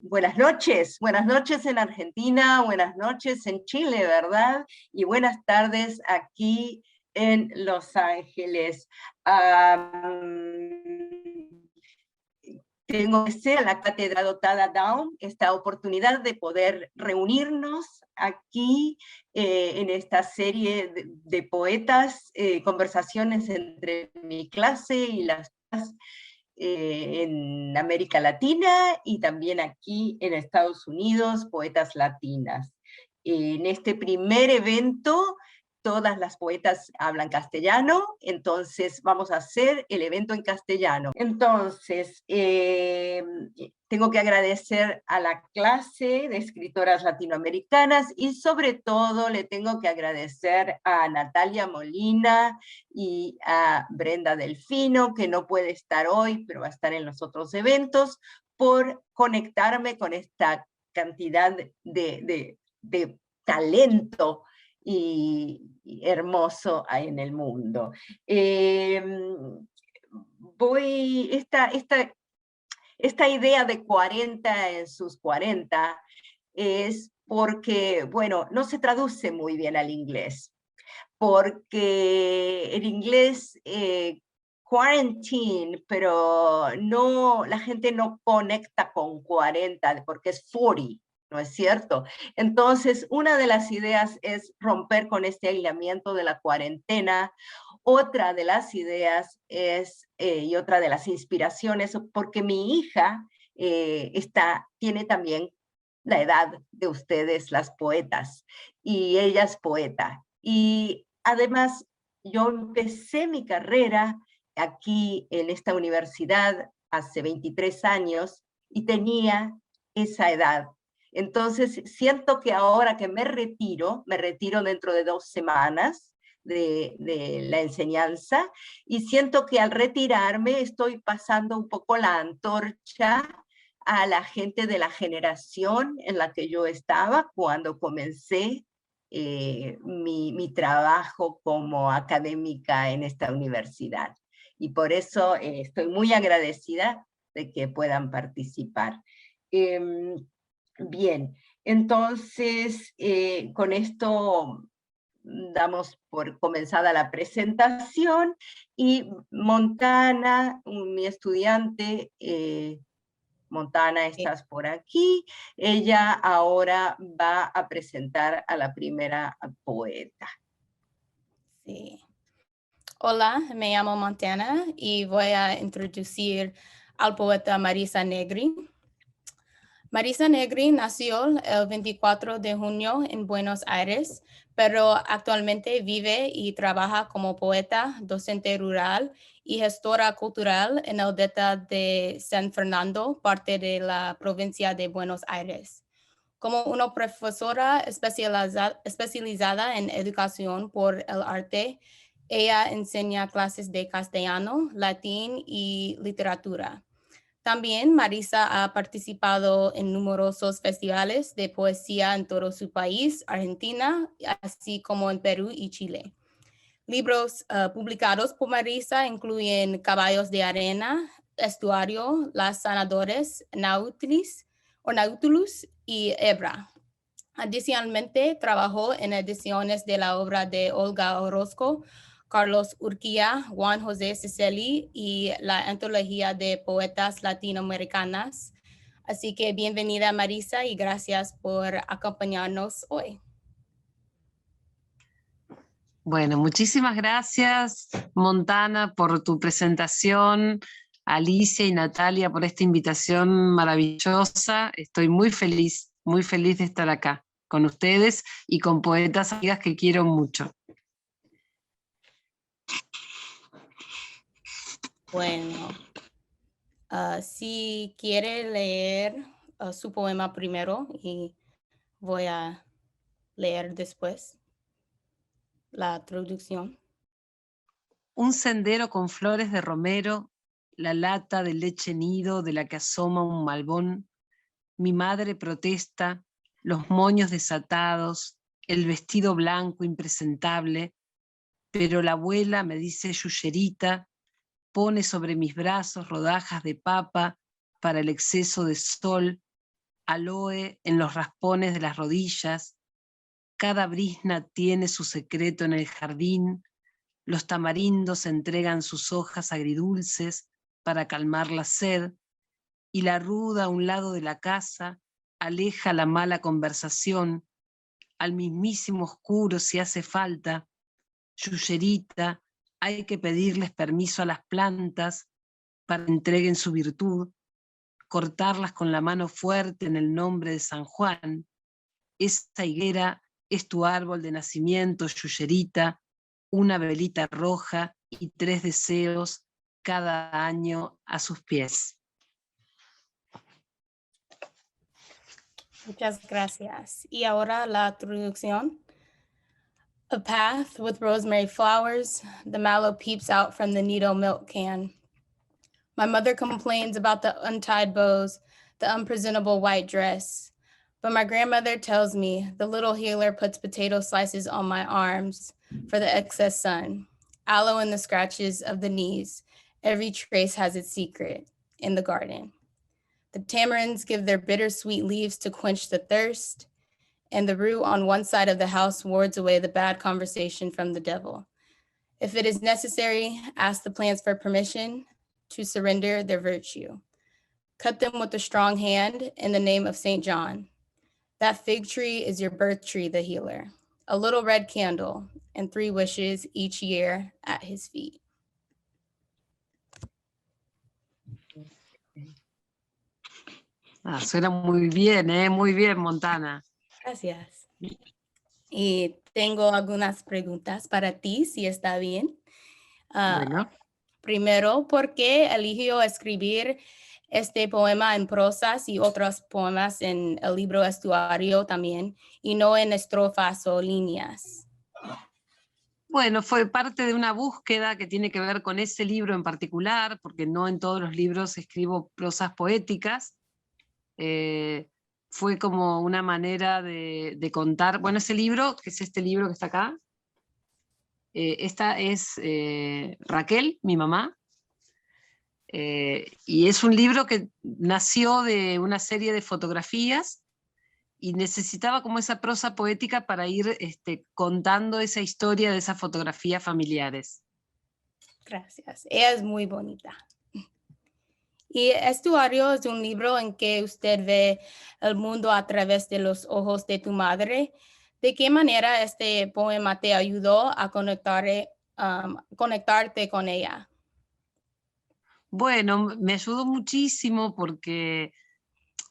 Buenas noches en Argentina, buenas noches en Chile, ¿verdad? Y buenas tardes aquí en Los Ángeles. Tengo que ser a la Cátedra Dotada Down esta oportunidad de poder reunirnos aquí en esta serie de poetas, conversaciones entre mi clase y las en América Latina y también aquí en Estados Unidos, poetas latinas. En este primer evento, todas las poetas hablan castellano, entonces vamos a hacer el evento en castellano. Entonces, tengo que agradecer a la clase de escritoras latinoamericanas y sobre todo le tengo que agradecer a Natalia Molina y a Brenda Delfino, que no puede estar hoy, pero va a estar en los otros eventos, por conectarme con esta cantidad de talento y hermoso en el mundo. Esta idea de 40 en sus 40 es porque, bueno, no se traduce muy bien al inglés, porque en inglés quarantine, pero no, la gente no conecta con 40 porque es 40, ¿no es cierto? Entonces, una de las ideas es romper con este aislamiento de la cuarentena. Otra de las ideas es, y otra de las inspiraciones, porque mi hija tiene también la edad de ustedes, las poetas, y ella es poeta. Y además, yo empecé mi carrera aquí en esta universidad hace 23 años y tenía esa edad. Entonces, siento que ahora que me retiro dentro de 2 semanas de la enseñanza, y siento que al retirarme estoy pasando un poco la antorcha a la gente de la generación en la que yo estaba cuando comencé mi trabajo como académica en esta universidad. Y por eso estoy muy agradecida de que puedan participar. Bien, entonces con esto damos por comenzada la presentación y Montana, mi estudiante, Montana, Sí. estás por aquí. Ella ahora va a presentar a la primera poeta. Sí. Hola, me llamo Montana y voy a introducir al poeta Marisa Negri. Marisa Negri nació el 24 de junio en Buenos Aires, pero actualmente vive y trabaja como poeta, docente rural y gestora cultural en el delta de San Fernando, parte de la provincia de Buenos Aires. Como una profesora especializada en educación por el arte, ella enseña clases de castellano, latín y literatura. También Marisa ha participado en numerosos festivales de poesía en todo su país, Argentina, así como en Perú y Chile. Libros publicados por Marisa incluyen Caballos de Arena, Estuario, Las Sanadores, Nautilus y Hebra. Adicionalmente, trabajó en ediciones de la obra de Olga Orozco, Carlos Urquía, Juan José Ceceli y la antología de poetas latinoamericanas. Así que bienvenida Marisa y gracias por acompañarnos hoy. Bueno, muchísimas gracias, Montana, por tu presentación, Alicia y Natalia por esta invitación maravillosa. Estoy muy feliz de estar acá con ustedes y con poetas amigas que quiero mucho. Bueno, si quiere leer su poema primero y voy a leer después la traducción. Un sendero con flores de romero, la lata de leche nido de la que asoma un malbón, mi madre protesta, los moños desatados, el vestido blanco impresentable, pero la abuela me dice yuyerita, pone sobre mis brazos rodajas de papa para el exceso de sol, aloe en los raspones de las rodillas, cada brizna tiene su secreto en el jardín, los tamarindos entregan sus hojas agridulces para calmar la sed, y la ruda a un lado de la casa aleja la mala conversación, al mismísimo oscuro si hace falta. Yuyerita, hay que pedirles permiso a las plantas para que entreguen su virtud, cortarlas con la mano fuerte en el nombre de San Juan. Esa higuera es tu árbol de nacimiento, Yuyerita, una velita roja y 3 deseos cada año a sus pies. Muchas gracias. Y ahora la traducción. A path with rosemary flowers, the mallow peeps out from the needle milk can. My mother complains about the untied bows, the unpresentable white dress. But my grandmother tells me the little healer puts potato slices on my arms for the excess sun. Aloe in the scratches of the knees. Every trace has its secret in the garden. The tamarinds give their bittersweet leaves to quench the thirst, and the rue on one side of the house wards away the bad conversation from the devil. If it is necessary, ask the plants for permission to surrender their virtue. Cut them with a strong hand in the name of St. John. That fig tree is your birth tree, the healer. A little red candle and 3 wishes each year at his feet. Suena muy bien, Montana. Gracias. Y tengo algunas preguntas para ti, si está bien. Bueno. Primero, ¿por qué eligió escribir este poema en prosas y otros poemas en el libro Estuario también, y no en estrofas o líneas? Bueno, fue parte de una búsqueda que tiene que ver con ese libro en particular, porque no en todos los libros escribo prosas poéticas. Fue como una manera de contar. Bueno, ese libro, que es este libro que está acá, esta es Raquel, mi mamá, y es un libro que nació de una serie de fotografías y necesitaba como esa prosa poética para ir contando esa historia de esas fotografías familiares. Gracias, ella es muy bonita. Y Estuario es un libro en que usted ve el mundo a través de los ojos de tu madre. ¿De qué manera este poema te ayudó a conectarte con ella? Bueno, me ayudó muchísimo porque,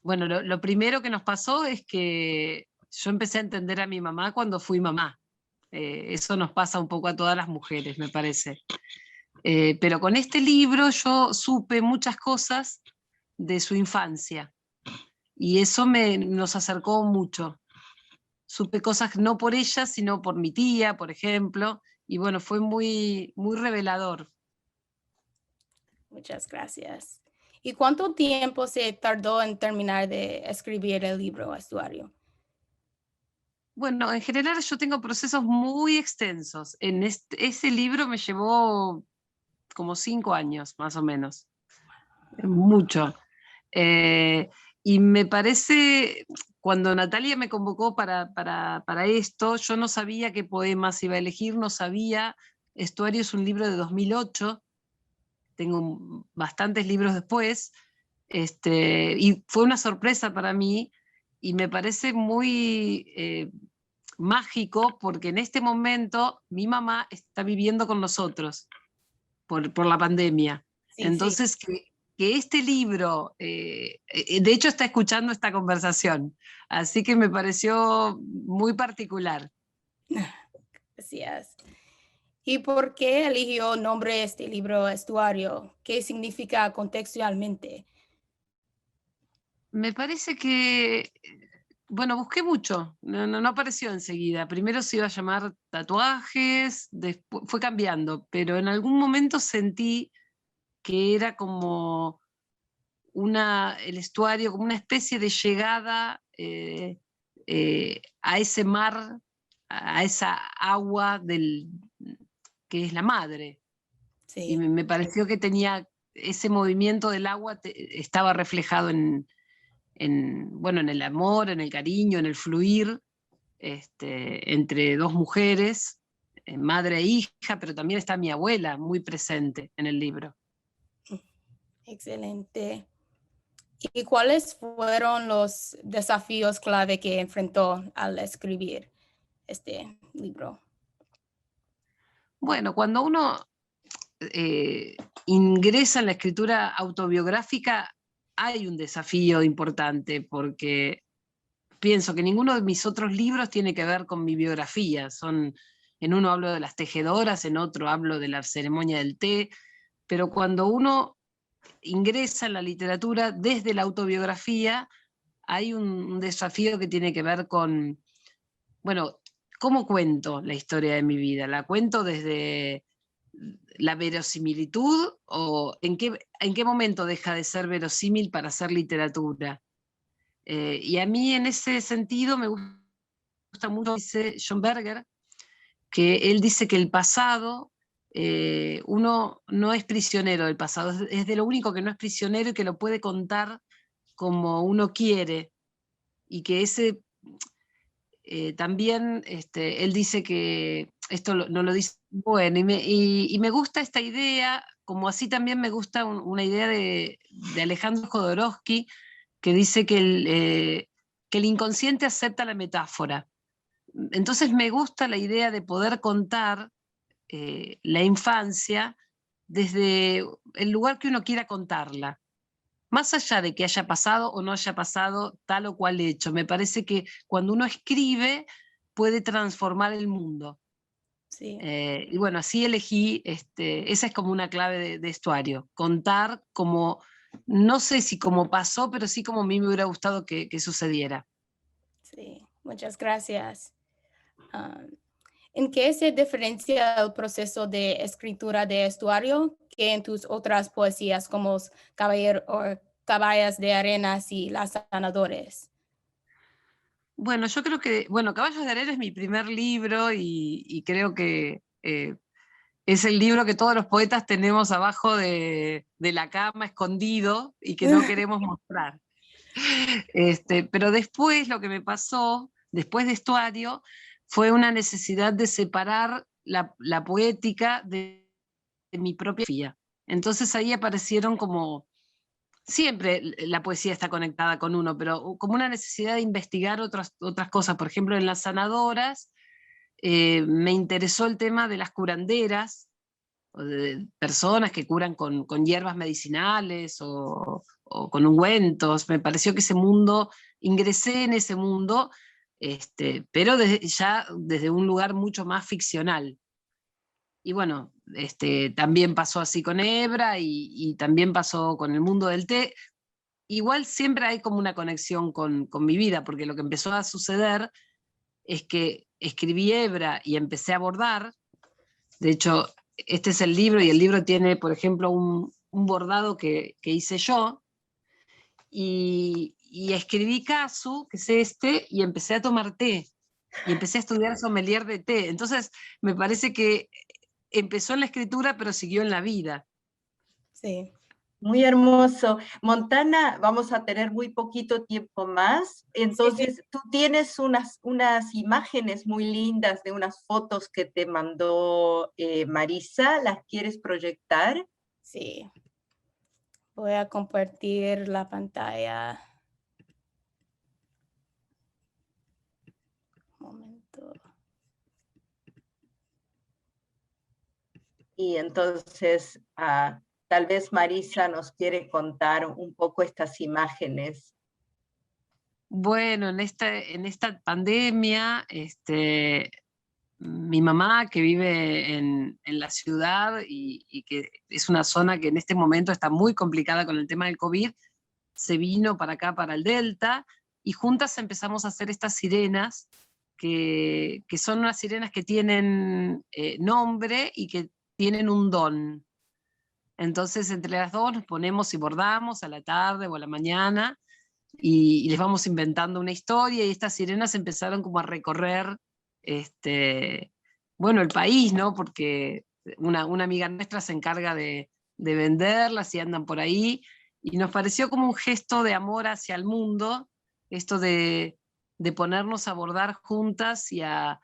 bueno, lo primero que nos pasó es que yo empecé a entender a mi mamá cuando fui mamá. Eso nos pasa un poco a todas las mujeres, me parece. Pero con este libro yo supe muchas cosas de su infancia y eso nos acercó mucho. Supe cosas no por ella, sino por mi tía, por ejemplo, y bueno, fue muy, muy revelador. Muchas gracias. ¿Y cuánto tiempo se tardó en terminar de escribir el libro Estuario? Bueno, en general yo tengo procesos muy extensos. En ese libro me llevó como 5 años, más o menos. Mucho. Y me parece, cuando Natalia me convocó para esto, yo no sabía qué poemas iba a elegir, no sabía. Estuario es un libro de 2008, tengo bastantes libros después, y fue una sorpresa para mí, y me parece muy mágico, porque en este momento mi mamá está viviendo con nosotros por la pandemia. Sí, Entonces, sí. que este libro, de hecho está escuchando esta conversación, así que me pareció muy particular. Gracias. ¿Y por qué eligió nombre este libro Estuario? ¿Qué significa contextualmente? Me parece que, bueno, busqué mucho, no apareció enseguida. Primero se iba a llamar Tatuajes, después fue cambiando, pero en algún momento sentí que era como el estuario, como una especie de llegada a ese mar, a esa agua que es la madre. Sí. Y me pareció que tenía ese movimiento del agua, estaba reflejado en bueno, en el amor, en el cariño, en el fluir entre dos mujeres, madre e hija, pero también está mi abuela muy presente en el libro. Excelente. ¿Y cuáles fueron los desafíos clave que enfrentó al escribir este libro? Bueno, cuando uno ingresa en la escritura autobiográfica, hay un desafío importante, porque pienso que ninguno de mis otros libros tiene que ver con mi biografía. En uno hablo de las tejedoras, en otro hablo de la ceremonia del té, pero cuando uno ingresa en la literatura desde la autobiografía, hay un desafío que tiene que ver con, bueno, ¿cómo cuento la historia de mi vida? ¿La cuento desde la verosimilitud o en qué momento deja de ser verosímil para ser literatura? Y a mí en ese sentido me gusta mucho, dice John Berger, que él dice que el pasado, uno no es prisionero del pasado, es de lo único que no es prisionero y que lo puede contar como uno quiere, y que ese también, él dice que, esto no lo dice, bueno, y me gusta esta idea, como así también me gusta una idea de Alejandro Jodorowsky, que dice que el inconsciente acepta la metáfora. Entonces me gusta la idea de poder contar la infancia desde el lugar que uno quiera contarla. Más allá de que haya pasado o no haya pasado tal o cual hecho, me parece que cuando uno escribe puede transformar el mundo. Sí. Y bueno, así elegí, esa es como una clave de Estuario, contar como, no sé si como pasó, pero sí como a mí me hubiera gustado que sucediera. Sí, muchas gracias. ¿En qué se diferencia el proceso de escritura de Estuario que en tus otras poesías como Caballas de Arenas y Las Sanadores? Bueno, yo creo que, bueno, Caballos de Arena es mi primer libro y creo que es el libro que todos los poetas tenemos abajo de la cama, escondido, y que no queremos mostrar. Pero después lo que me pasó, después de Estuario, fue una necesidad de separar la poética de mi propia vida. Entonces ahí aparecieron como, siempre la poesía está conectada con uno, pero como una necesidad de investigar otras cosas. Por ejemplo, en Las Sanadoras me interesó el tema de las curanderas, o de personas que curan con hierbas medicinales o con ungüentos. Me pareció que ese mundo, ingresé en ese mundo, pero ya desde un lugar mucho más ficcional. Y bueno, también pasó así con Hebra y también pasó con el mundo del té. Igual siempre hay como una conexión con mi vida, porque lo que empezó a suceder es que escribí Hebra y empecé a bordar. De hecho, este es el libro y el libro tiene, por ejemplo, un bordado que hice yo. Y escribí Casu, que es y empecé a tomar té. Y empecé a estudiar sommelier de té. Entonces, me parece que empezó en la escritura, pero siguió en la vida. Sí. Muy hermoso. Montana, vamos a tener muy poquito tiempo más. Entonces, sí. Tú tienes unas imágenes muy lindas de unas fotos que te mandó Marisa. ¿Las quieres proyectar? Sí. Voy a compartir la pantalla. Un momento. Y entonces, tal vez Marisa nos quiere contar un poco estas imágenes. Bueno, en esta pandemia, mi mamá, que vive en la ciudad y que es una zona que en este momento está muy complicada con el tema del COVID, se vino para acá, para el Delta, y juntas empezamos a hacer estas sirenas, que son unas sirenas que tienen nombre y que tienen un don. Entonces, entre las dos nos ponemos y bordamos a la tarde o a la mañana, y les vamos inventando una historia, y estas sirenas empezaron como a recorrer bueno, el país, ¿no? Porque una amiga nuestra se encarga de venderlas y andan por ahí, y nos pareció como un gesto de amor hacia el mundo, esto de ponernos a bordar juntas y a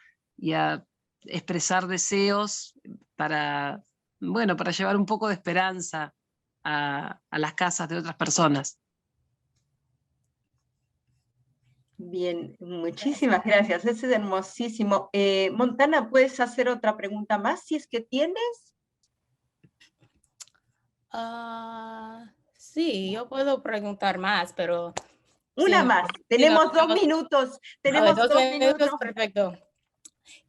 expresar deseos para, bueno, para llevar un poco de esperanza a las casas de otras personas. Bien, muchísimas gracias. Ese es hermosísimo. Montana, ¿puedes hacer otra pregunta más si es que tienes? Sí, yo puedo preguntar más, pero... Una más. Tenemos 2 minutos. Tenemos 2 minutos. Perfecto.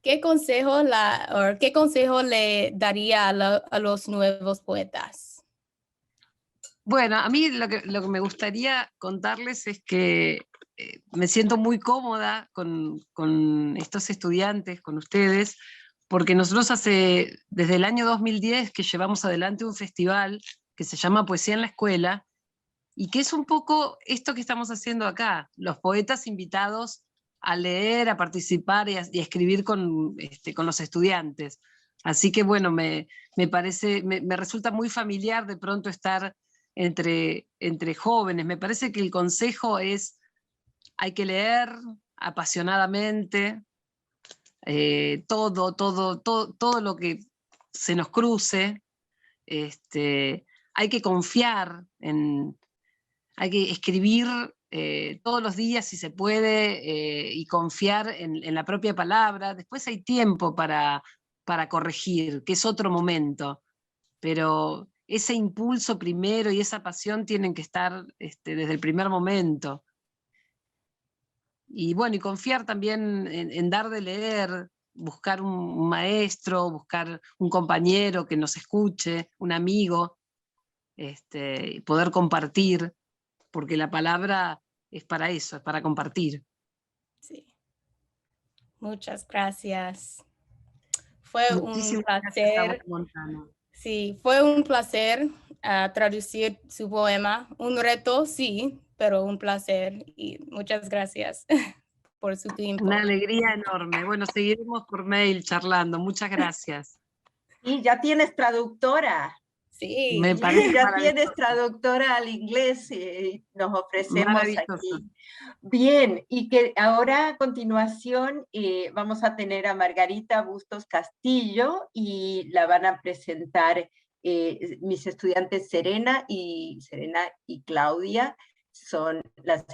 ¿Qué consejo le daría a los nuevos poetas? Bueno, a mí lo que me gustaría contarles es que me siento muy cómoda con estos estudiantes, con ustedes, porque nosotros desde el año 2010 que llevamos adelante un festival que se llama Poesía en la Escuela, y que es un poco esto que estamos haciendo acá, los poetas invitados a leer, a participar y a escribir con los estudiantes. Así que bueno, me resulta muy familiar de pronto estar entre jóvenes. Me parece que el consejo es, hay que leer apasionadamente, todo lo que se nos cruce. Hay que confiar hay que escribir todos los días si se puede y confiar en la propia palabra. Después hay tiempo para corregir, que es otro momento, pero ese impulso primero y esa pasión tienen que estar desde el primer momento. Y bueno, y confiar también en dar de leer, buscar un maestro, buscar un compañero que nos escuche, un amigo, poder compartir, porque la palabra es para eso, es para compartir. Sí. Muchas gracias. Fue un placer. Sí, fue un placer traducir su poema. Un reto, sí, pero un placer. Y muchas gracias por su tiempo. Una alegría enorme. Bueno, seguiremos por mail charlando. Muchas gracias. Y ya tienes traductora. Sí. Me parece ya tienes traductora al inglés y nos ofrecemos aquí. Bien, y que ahora a continuación vamos a tener a Margarita Bustos Castillo y la van a presentar mis estudiantes Serena y Claudia, son las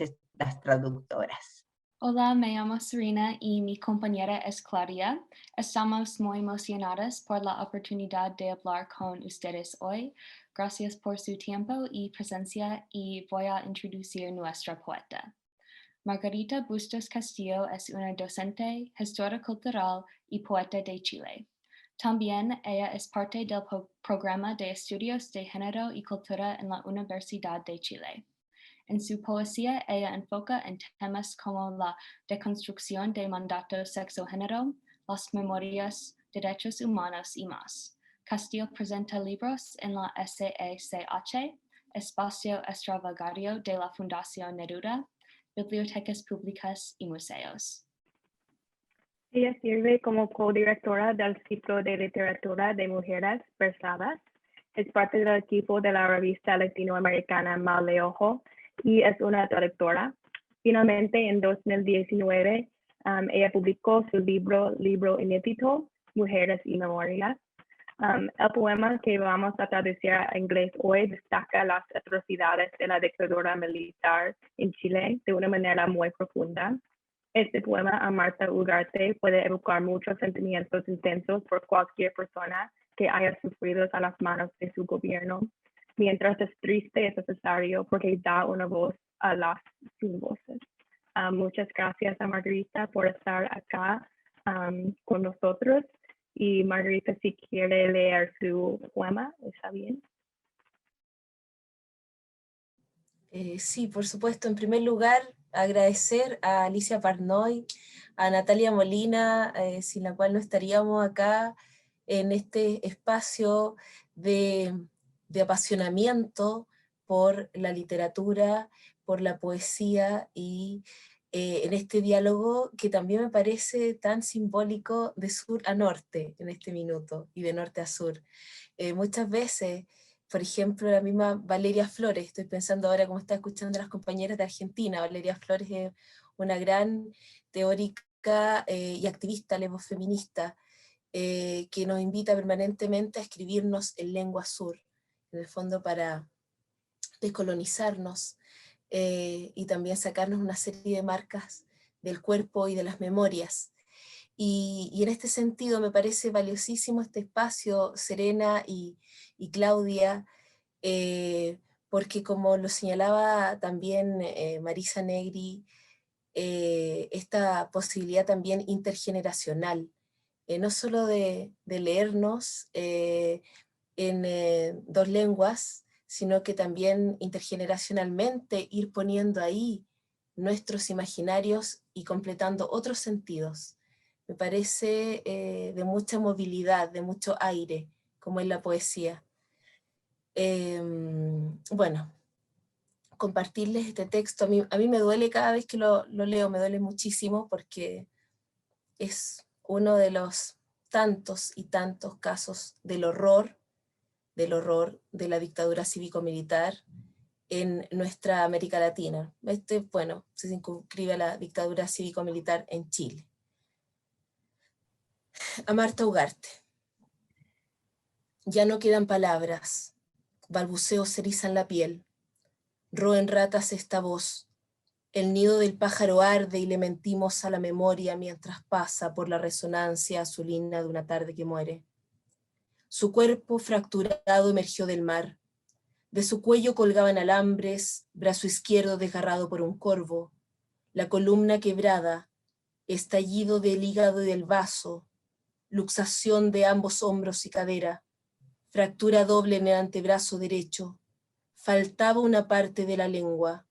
traductoras. Hola, me llamo Serena y mi compañera es Claudia. Estamos muy emocionadas por la oportunidad de hablar con ustedes hoy. Gracias por su tiempo y presencia y voy a introducir nuestra poeta. Margarita Bustos Castillo es una docente, gestora cultural y poeta de Chile. También ella es parte del programa de estudios de género y cultura en la Universidad de Chile. En su poesía, ella enfoca en temas como la deconstrucción de mandatos sexo-género, las memorias, derechos humanos y más. Castillo presenta libros en la SECH, Espacio Extravagario de la Fundación Neruda, bibliotecas públicas y museos. Ella sirve como codirectora del ciclo de literatura de mujeres versadas. Es parte del equipo de la revista latinoamericana Mal de Ojo y es una traductora. Finalmente, en 2019, ella publicó su libro inédito, Mujeres y Memorias. El poema que vamos a traducir a inglés hoy destaca las atrocidades de la dictadura militar en Chile de una manera muy profunda. Este poema a Marta Ugarte puede evocar muchos sentimientos intensos por cualquier persona que haya sufrido a las manos de su gobierno. Mientras es triste, es necesario porque da una voz a las sin voces. Muchas gracias a Margarita por estar acá con nosotros. Y Margarita, si quiere leer su poema, ¿está bien? Sí, por supuesto. En primer lugar, agradecer a Alicia Parnoy, a Natalia Molina, sin la cual no estaríamos acá en este espacio de apasionamiento por la literatura, por la poesía y en este diálogo que también me parece tan simbólico de sur a norte en este minuto y de norte a sur. Muchas veces por ejemplo, la misma Valeria Flores, estoy pensando ahora como está escuchando a las compañeras de Argentina. Valeria Flores es una gran teórica y activista lesbofeminista que nos invita permanentemente a escribirnos en lengua sur, en el fondo para descolonizarnos y también sacarnos una serie de marcas del cuerpo y de las memorias. Y en este sentido me parece valiosísimo este espacio, Serena y Claudia, porque como lo señalaba también Marisa Negri, esta posibilidad también intergeneracional, no solo de leernos en dos lenguas, sino que también intergeneracionalmente ir poniendo ahí nuestros imaginarios y completando otros sentidos. Me parece de mucha movilidad, de mucho aire, como en la poesía. Bueno, compartirles este texto, a mí me duele cada vez que lo leo, me duele muchísimo porque es uno de los tantos y tantos casos del horror de la dictadura cívico-militar en nuestra América Latina. Bueno, se circunscribe a la dictadura cívico-militar en Chile. A Marta Ugarte. Ya no quedan palabras, balbuceos erizan la piel, roen ratas esta voz, el nido del pájaro arde y le mentimos a la memoria mientras pasa por la resonancia azulina de una tarde que muere. Su cuerpo fracturado emergió del mar, de su cuello colgaban alambres, brazo izquierdo desgarrado por un corvo, la columna quebrada, estallido del hígado y del vaso, luxación de ambos hombros y cadera, fractura doble en el antebrazo derecho, faltaba una parte de la lengua,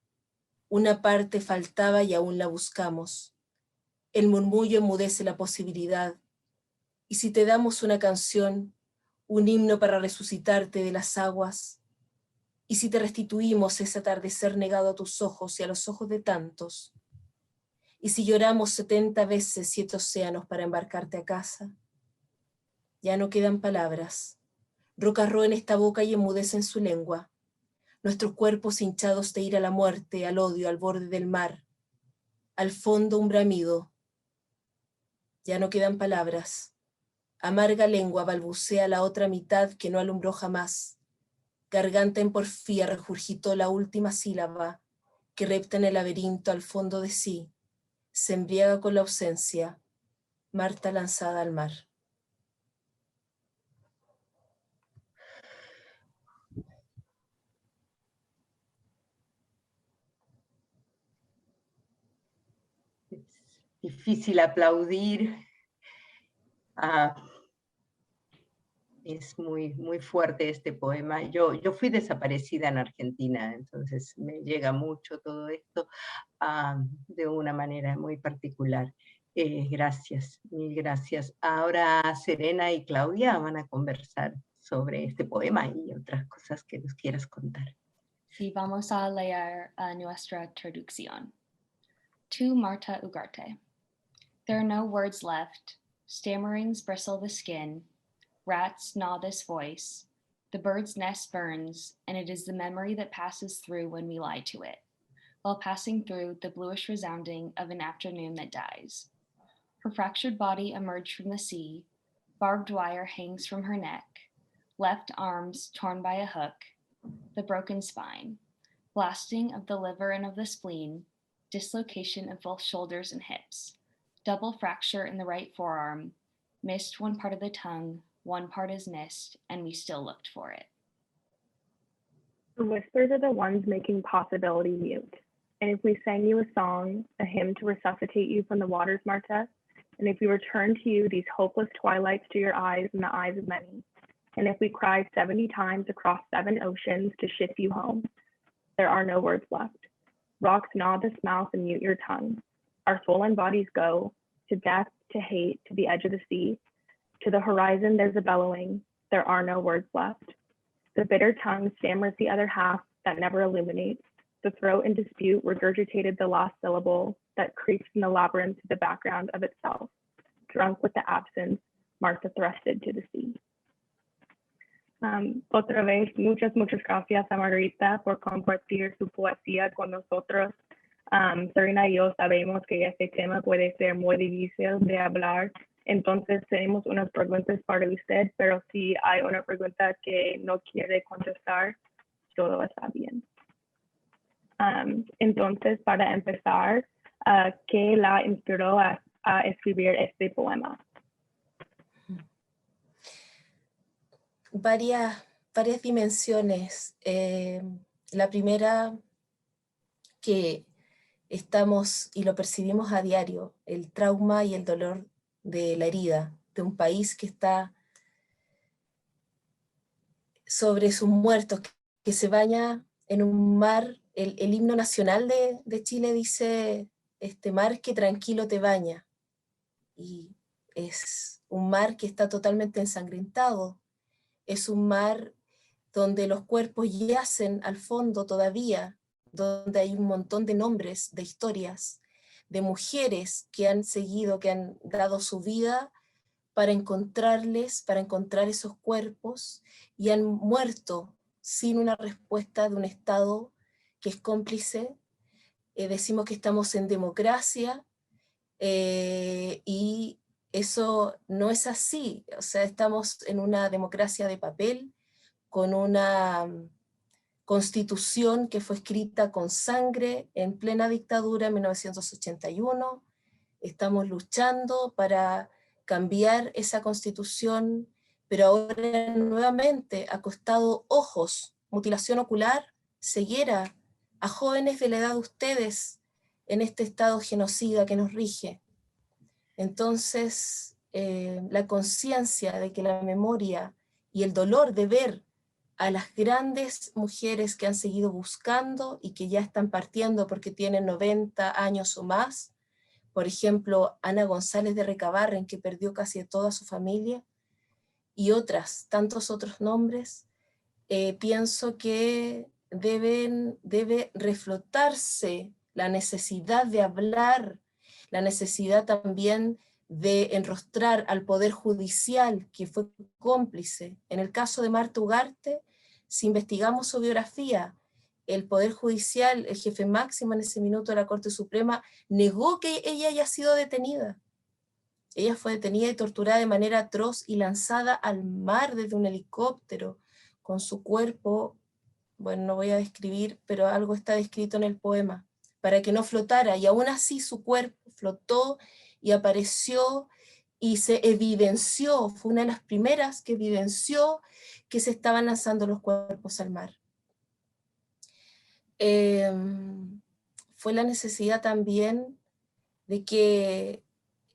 una parte faltaba y aún la buscamos. El murmullo enmudece la posibilidad, y si te damos una canción, un himno para resucitarte de las aguas, y si te restituimos ese atardecer negado a tus ojos y a los ojos de tantos, y si lloramos 70 veces 7 océanos para embarcarte a casa, ya no quedan palabras. Rocas roen esta boca y enmudecen su lengua. Nuestros cuerpos hinchados de ir a la muerte, al odio, al borde del mar. Al fondo un bramido. Ya no quedan palabras. Amarga lengua balbucea la otra mitad que no alumbró jamás. Garganta en porfía regurgitó la última sílaba que repta en el laberinto al fondo de sí. Se embriaga con la ausencia. Marta lanzada al mar. Difícil aplaudir. Es muy, muy fuerte este poema. Yo fui desaparecida en Argentina, entonces me llega mucho todo esto de una manera muy particular. Gracias, mil gracias. Ahora Serena y Claudia van a conversar sobre este poema y otras cosas que nos quieras contar. Sí, vamos a leer nuestra traducción. To Marta Ugarte. There are no words left. Stammerings bristle the skin. Rats gnaw this voice. The bird's nest burns, and it is the memory that passes through when we lie to it, while passing through the bluish resounding of an afternoon that dies. Her fractured body emerged from the sea. Barbed wire hangs from her neck. Left arms torn by a hook. The broken spine. Blasting of the liver and of the spleen. Dislocation of both shoulders and hips. Double fracture in the right forearm. Missed one part of the tongue. One part is missed, and we still looked for it. The whispers are the ones making possibility mute. And if we sang you a song, a hymn to resuscitate you from the waters, Marta, and if we returned to you these hopeless twilights to your eyes and the eyes of many, and if we cried 70 times across 7 oceans to ship you home, there are no words left. Rocks gnaw this mouth and mute your tongue. Our swollen bodies go to death, to hate, to the edge of the sea. To the horizon, there's a bellowing. There are no words left. The bitter tongue stammers the other half that never illuminates. The throat in dispute regurgitated the lost syllable that creeps from the labyrinth to the background of itself. Drunk with the absence, Martha thrusted to the sea. Otra vez, muchas gracias a Margarita por compartir su poesía con nosotros. Serena y yo sabemos que este tema puede ser muy difícil de hablar, entonces tenemos unas preguntas para usted, pero si hay una pregunta que no quiere contestar, todo está bien. Entonces, para empezar, ¿qué la inspiró a escribir este poema? Varias dimensiones. La primera, que estamos y lo percibimos a diario, el trauma y el dolor de la herida de un país que está sobre sus muertos, que se baña en un mar. El himno nacional de Chile dice, este mar que tranquilo te baña, y es un mar que está totalmente ensangrentado, es un mar donde los cuerpos yacen al fondo todavía, donde hay un montón de nombres, de historias, de mujeres que han seguido, que han dado su vida para encontrar esos cuerpos, y han muerto sin una respuesta de un Estado que es cómplice. Decimos que estamos en democracia, y eso no es así. O sea, estamos en una democracia de papel, con una constitución que fue escrita con sangre en plena dictadura en 1981. Estamos luchando para cambiar esa constitución, pero ahora nuevamente ha costado ojos, mutilación ocular, ceguera, a jóvenes de la edad de ustedes en este estado genocida que nos rige. Entonces, la conciencia de que la memoria y el dolor de ver a las grandes mujeres que han seguido buscando y que ya están partiendo porque tienen 90 años o más, por ejemplo, Ana González de Recabarren, que perdió casi toda su familia, y tantos otros nombres, pienso que debe reflotarse la necesidad de hablar, la necesidad también de enrostrar al Poder Judicial, que fue cómplice. En el caso de Marta Ugarte, si investigamos su biografía, el Poder Judicial, el jefe máximo en ese minuto de la Corte Suprema, negó que ella haya sido detenida. Ella fue detenida y torturada de manera atroz y lanzada al mar desde un helicóptero, con su cuerpo, bueno, no voy a describir, pero algo está descrito en el poema, para que no flotara, y aún así su cuerpo flotó y apareció y se evidenció, fue una de las primeras que evidenció que se estaban lanzando los cuerpos al mar. Fue la necesidad también de que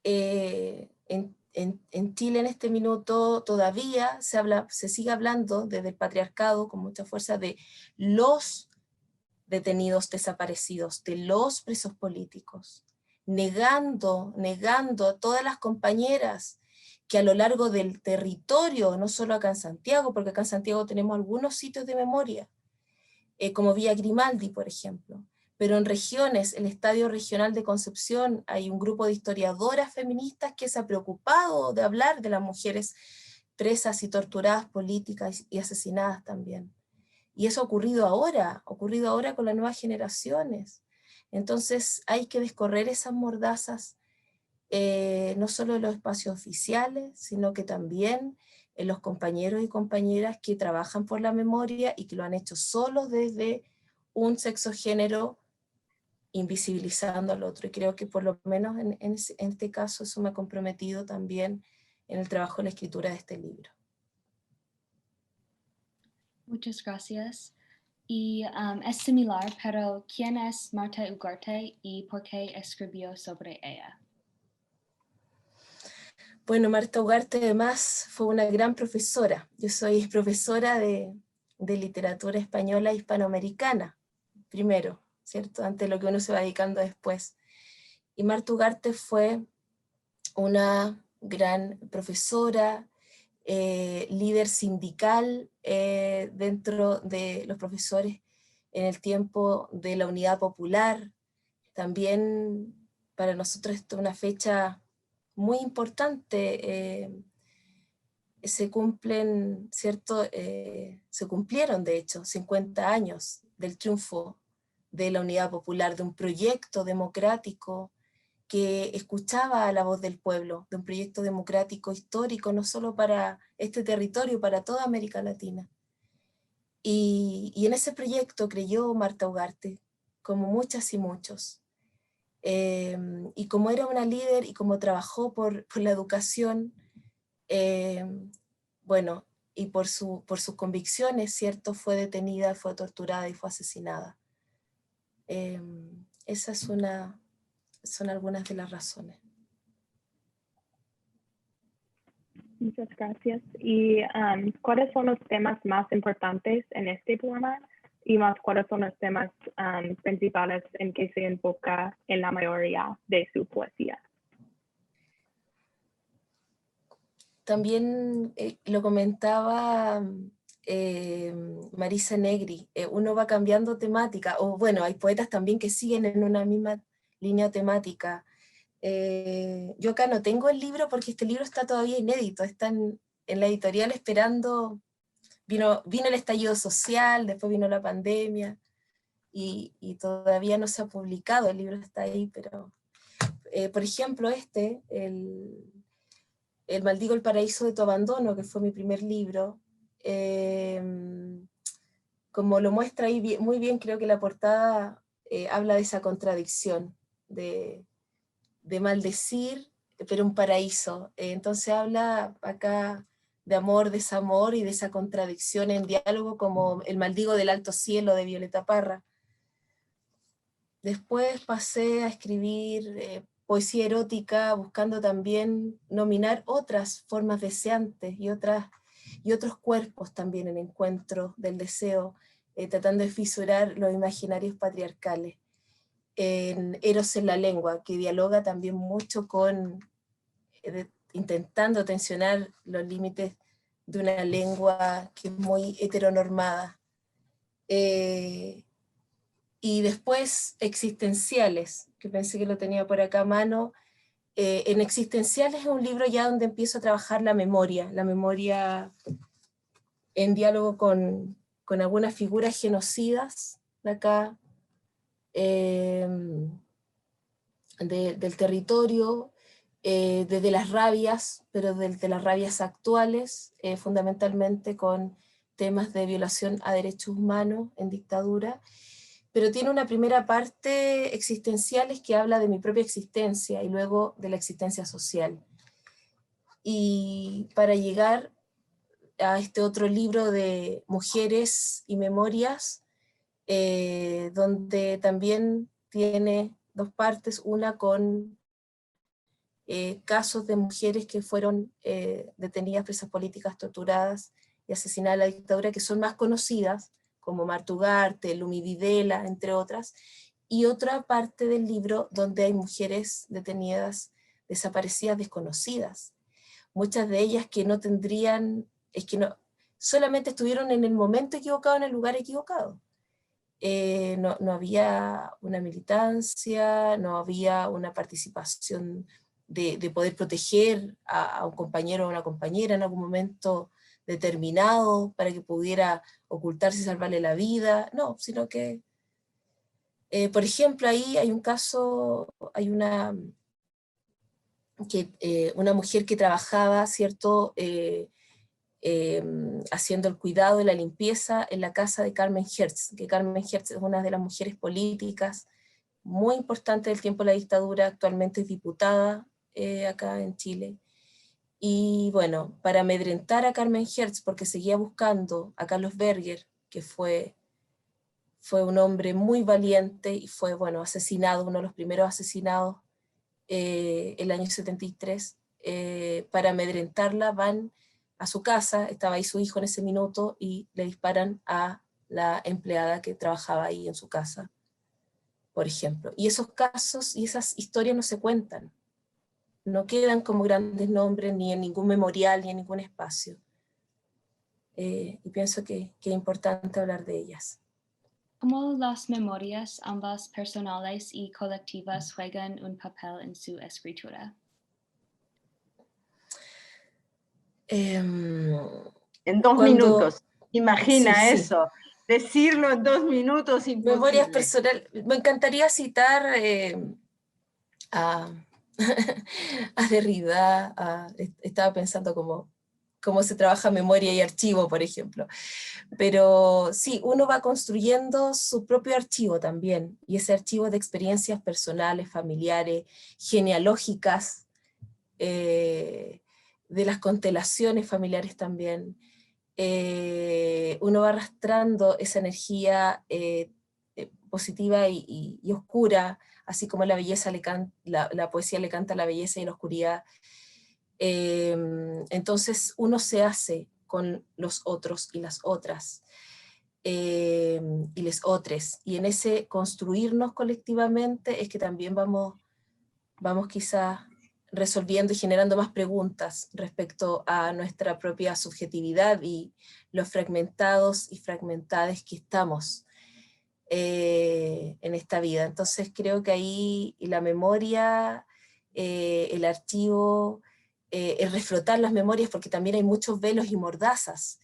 en Chile en este minuto todavía se sigue hablando desde el patriarcado con mucha fuerza de los detenidos desaparecidos, de los presos políticos, negando a todas las compañeras que a lo largo del territorio, no solo acá en Santiago, porque acá en Santiago tenemos algunos sitios de memoria, como Villa Grimaldi, por ejemplo, pero en regiones, el Estadio Regional de Concepción, hay un grupo de historiadoras feministas que se ha preocupado de hablar de las mujeres presas y torturadas políticas y asesinadas también. Y eso ha ocurrido ahora con las nuevas generaciones. Entonces hay que descorrer esas mordazas, no solo en los espacios oficiales, sino que también en los compañeros y compañeras que trabajan por la memoria y que lo han hecho solo desde un sexo género, invisibilizando al otro. Y creo que por lo menos en este caso eso me ha comprometido también en el trabajo de la escritura de este libro. Muchas gracias. Y es similar, pero ¿quién es Marta Ugarte y por qué escribió sobre ella? Bueno, Marta Ugarte además fue una gran profesora. Yo soy profesora de literatura española hispanoamericana, primero, ¿cierto? Antes de lo que uno se va dedicando después. Y Marta Ugarte fue una gran profesora, líder sindical dentro de los profesores en el tiempo de la Unidad Popular. También para nosotros esto es una fecha muy importante. se cumplen, ¿cierto? Se cumplieron, de hecho, 50 años del triunfo de la Unidad Popular, de un proyecto democrático que escuchaba a la voz del pueblo, de un proyecto democrático histórico, no solo para este territorio, para toda América Latina. Y en ese proyecto creyó Marta Ugarte, como muchas y muchos. Y como era una líder y como trabajó por la educación, bueno, y por sus convicciones, ¿cierto? Fue detenida, fue torturada y fue asesinada. Esas son algunas de las razones. Muchas gracias. ¿Y cuáles son los temas más importantes en este poema? Y más, ¿cuáles son los temas principales en que se enfoca en la mayoría de su poesía? También lo comentaba Marisa Negri, uno va cambiando temática, o bueno, hay poetas también que siguen en una misma línea temática. Yo acá no tengo el libro porque este libro está todavía inédito, está en la editorial esperando, vino el estallido social, después vino la pandemia, y todavía no se ha publicado, el libro está ahí, pero por ejemplo el Maldigo el paraíso de tu abandono, que fue mi primer libro, como lo muestra ahí muy bien, creo que la portada habla de esa contradicción, de maldecir, pero un paraíso. Entonces habla acá de amor, desamor y de esa contradicción en diálogo, como El maldigo del alto cielo de Violeta Parra. Después pasé a escribir poesía erótica, buscando también nominar otras formas deseantes y otros cuerpos también en encuentro del deseo, tratando de fisurar los imaginarios patriarcales. En Eros en la lengua, que dialoga también mucho con, intentando tensionar los límites de una lengua que es muy heteronormada. Y después Existenciales, que pensé que lo tenía por acá a mano. En Existenciales es un libro ya donde empiezo a trabajar la memoria en diálogo con algunas figuras genocidas de acá, del territorio, desde las rabias, pero desde las rabias actuales, fundamentalmente con temas de violación a derechos humanos en dictadura, pero tiene una primera parte existenciales que habla de mi propia existencia y luego de la existencia social. Y para llegar a este otro libro de Mujeres y Memorias, donde también tiene dos partes, una con casos de mujeres que fueron detenidas, presas políticas, torturadas y asesinadas en la dictadura, que son más conocidas, como Marta Ugarte, Lumi Videla, entre otras, y otra parte del libro donde hay mujeres detenidas, desaparecidas, desconocidas. Muchas de ellas que no tendrían, solamente estuvieron en el momento equivocado, en el lugar equivocado. No había una militancia, no había una participación de poder proteger a un compañero o una compañera en algún momento determinado para que pudiera ocultarse y salvarle la vida, no, sino que, por ejemplo, ahí hay un caso, hay una mujer que trabajaba, ¿cierto?, haciendo el cuidado y la limpieza en la casa de Carmen Hertz, que Carmen Hertz es una de las mujeres políticas muy importantes del tiempo de la dictadura, actualmente es diputada acá en Chile. Y bueno, para amedrentar a Carmen Hertz, porque seguía buscando a Carlos Berger, que fue un hombre muy valiente y fue, bueno, asesinado, uno de los primeros asesinados el año 73, para amedrentarla van a su casa, estaba ahí su hijo en ese minuto, y le disparan a la empleada que trabajaba ahí en su casa, por ejemplo. Y esos casos y esas historias no se cuentan, no quedan como grandes nombres ni en ningún memorial ni en ningún espacio. Y pienso que es importante hablar de ellas. ¿Cómo las memorias, ambas personales y colectivas, juegan un papel en su escritura? En 2 cuando, minutos, imagina sí, sí. eso, decirlo en 2 minutos, Memorias imposible. personales. Me encantaría citar a, a Derrida, estaba pensando cómo se trabaja memoria y archivo, por ejemplo. Pero sí, uno va construyendo su propio archivo también, y ese archivo de experiencias personales, familiares, genealógicas, de las constelaciones familiares también. Uno va arrastrando esa energía positiva y oscura, así como la belleza la poesía le canta la belleza y la oscuridad. Entonces uno se hace con los otros y las otras, y les otros, y en ese construirnos colectivamente es que también vamos quizás resolviendo y generando más preguntas respecto a nuestra propia subjetividad y los fragmentados y fragmentadas que estamos en esta vida. Entonces creo que ahí la memoria, el archivo, el reflotar las memorias, porque también hay muchos velos y mordazas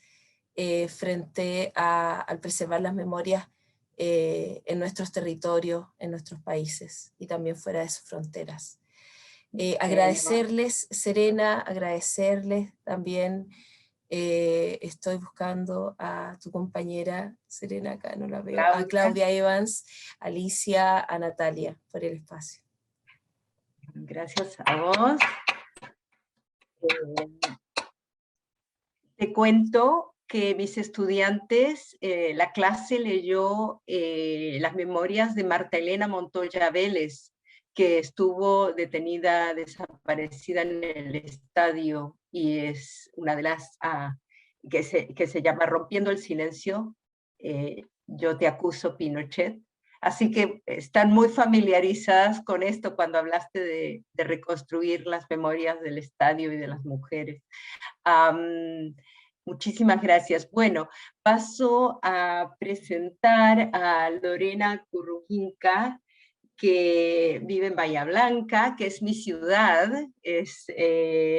frente al preservar las memorias en nuestros territorios, en nuestros países y también fuera de sus fronteras. Agradecerles, Serena, agradecerles también. Estoy buscando a tu compañera, Serena, acá no la veo, a Claudia Evans, Alicia, a Natalia, por el espacio. Gracias a vos. Te cuento que mis estudiantes, la clase leyó las memorias de Marta Elena Montoya Vélez, que estuvo detenida, desaparecida en el estadio, y es una de las que se llama Rompiendo el Silencio, Yo te acuso, Pinochet. Así que están muy familiarizadas con esto cuando hablaste de reconstruir las memorias del estadio y de las mujeres. Muchísimas gracias. Bueno, paso a presentar a Lorena Currujinca, que vive en Bahía Blanca, que es mi ciudad, es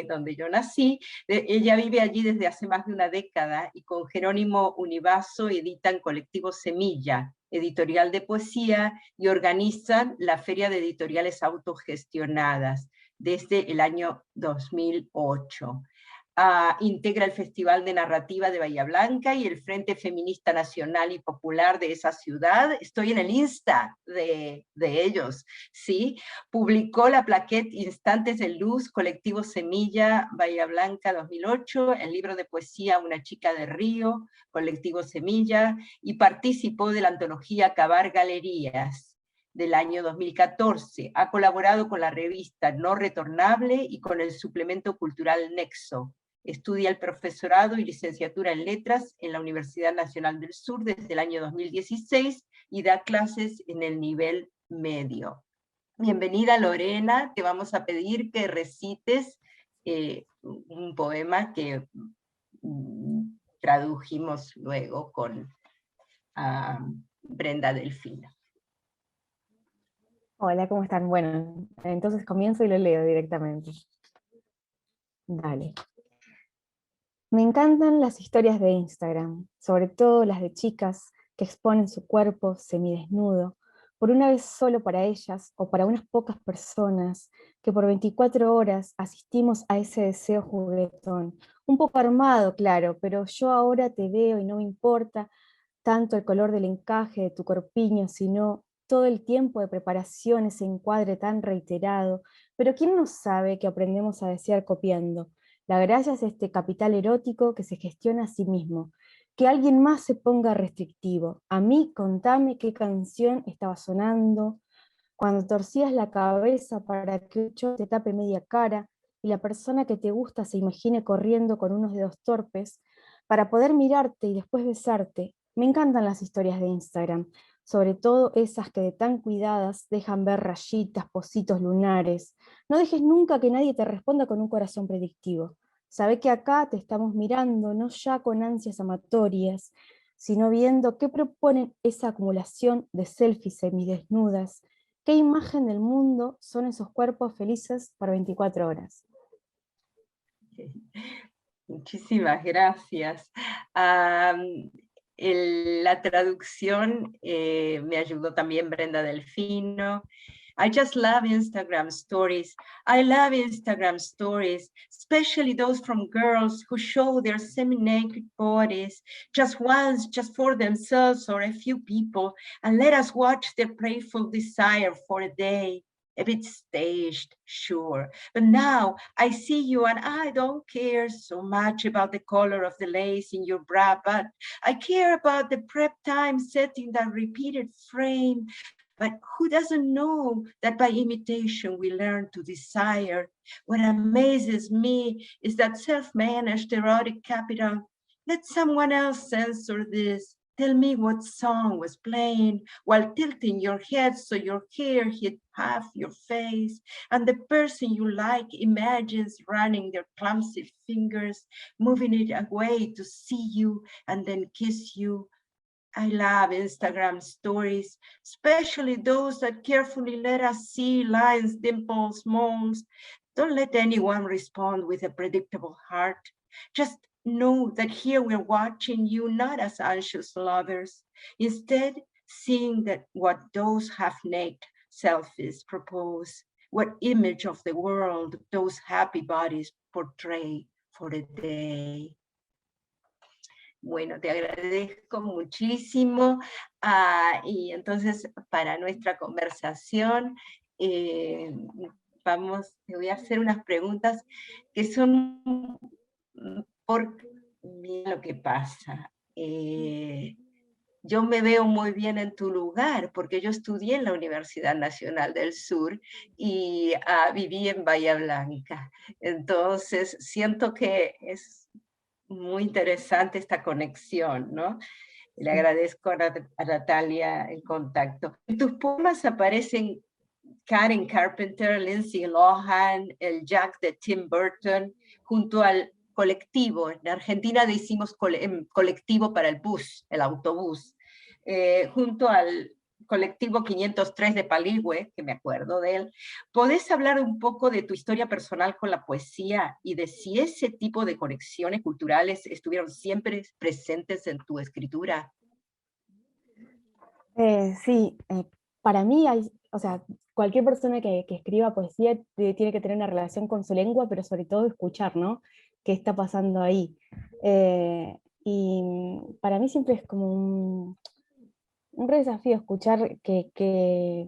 donde yo nací. Ella vive allí desde hace más de una década y con Jerónimo Univaso editan Colectivo Semilla, editorial de poesía, y organizan la Feria de Editoriales Autogestionadas desde el año 2008. Integra el Festival de Narrativa de Bahía Blanca y el Frente Feminista Nacional y Popular de esa ciudad. Estoy en el Insta de ellos, ¿sí? Publicó la plaquette Instantes de Luz, Colectivo Semilla, Bahía Blanca 2008, el libro de poesía Una chica de Río, Colectivo Semilla, y participó de la antología Cavar Galerías del año 2014. Ha colaborado con la revista No Retornable y con el suplemento cultural Nexo. Estudia el profesorado y licenciatura en letras en la Universidad Nacional del Sur desde el año 2016 y da clases en el nivel medio. Bienvenida, Lorena. Te vamos a pedir que recites un poema que tradujimos luego con Brenda Delfino. Hola, ¿cómo están? Bueno, entonces comienzo y lo leo directamente. Dale. Me encantan las historias de Instagram, sobre todo las de chicas que exponen su cuerpo semidesnudo, por una vez solo para ellas o para unas pocas personas que por 24 horas asistimos a ese deseo juguetón. Un poco armado, claro, pero yo ahora te veo y no me importa tanto el color del encaje de tu corpiño, sino todo el tiempo de preparación, ese encuadre tan reiterado. Pero ¿quién no sabe que aprendemos a desear copiando? La gracia es este capital erótico que se gestiona a sí mismo. Que alguien más se ponga restrictivo. A mí, contame qué canción estaba sonando, cuando torcías la cabeza para que yo te tape media cara y la persona que te gusta se imagine corriendo con unos dedos torpes para poder mirarte y después besarte. Me encantan las historias de Instagram, sobre todo esas que de tan cuidadas dejan ver rayitas, pocitos lunares. No dejes nunca que nadie te responda con un corazón predictivo. Sabe que acá te estamos mirando, no ya con ansias amatorias, sino viendo qué proponen esa acumulación de selfies semidesnudas. ¿Qué imagen del mundo son esos cuerpos felices por 24 horas? Muchísimas gracias. La traducción me ayudó también Brenda Delfino. I just love Instagram stories. I love Instagram stories, especially those from girls who show their semi-naked bodies just once, just for themselves or a few people, and let us watch their playful desire for a day. A bit staged, sure. But now I see you and I don't care so much about the color of the lace in your bra, but I care about the prep time setting that repeated frame. But who doesn't know that by imitation we learn to desire? What amazes me is that self-managed erotic capital. Let someone else censor this. Tell me what song was playing while tilting your head so your hair hit half your face, and the person you like imagines running their clumsy fingers, moving it away to see you and then kiss you. I love Instagram stories, especially those that carefully let us see lines, dimples, moles. Don't let anyone respond with a predictable heart. Just know that here we're watching you not as anxious lovers, instead seeing that what those half-naked selfies propose, what image of the world those happy bodies portray for a day. Bueno, te agradezco muchísimo. Y entonces, para nuestra conversación, te voy a hacer unas preguntas que son mira lo que pasa. Yo me veo muy bien en tu lugar, porque yo estudié en la Universidad Nacional del Sur y viví en Bahía Blanca. Entonces, siento que es muy interesante esta conexión, ¿no? Le agradezco a Natalia el contacto. En tus poemas aparecen Karen Carpenter, Lindsay Lohan, el Jack de Tim Burton, junto al colectivo. En Argentina decimos colectivo para el bus, el autobús, junto al colectivo 503 de Paligüe, que me acuerdo de él. ¿Podés hablar un poco de tu historia personal con la poesía y de si ese tipo de conexiones culturales estuvieron siempre presentes en tu escritura? Sí, para mí o sea, cualquier persona que escriba poesía tiene que tener una relación con su lengua, pero sobre todo escuchar, ¿no? ¿Qué está pasando ahí? Y para mí siempre es como un re desafío escuchar que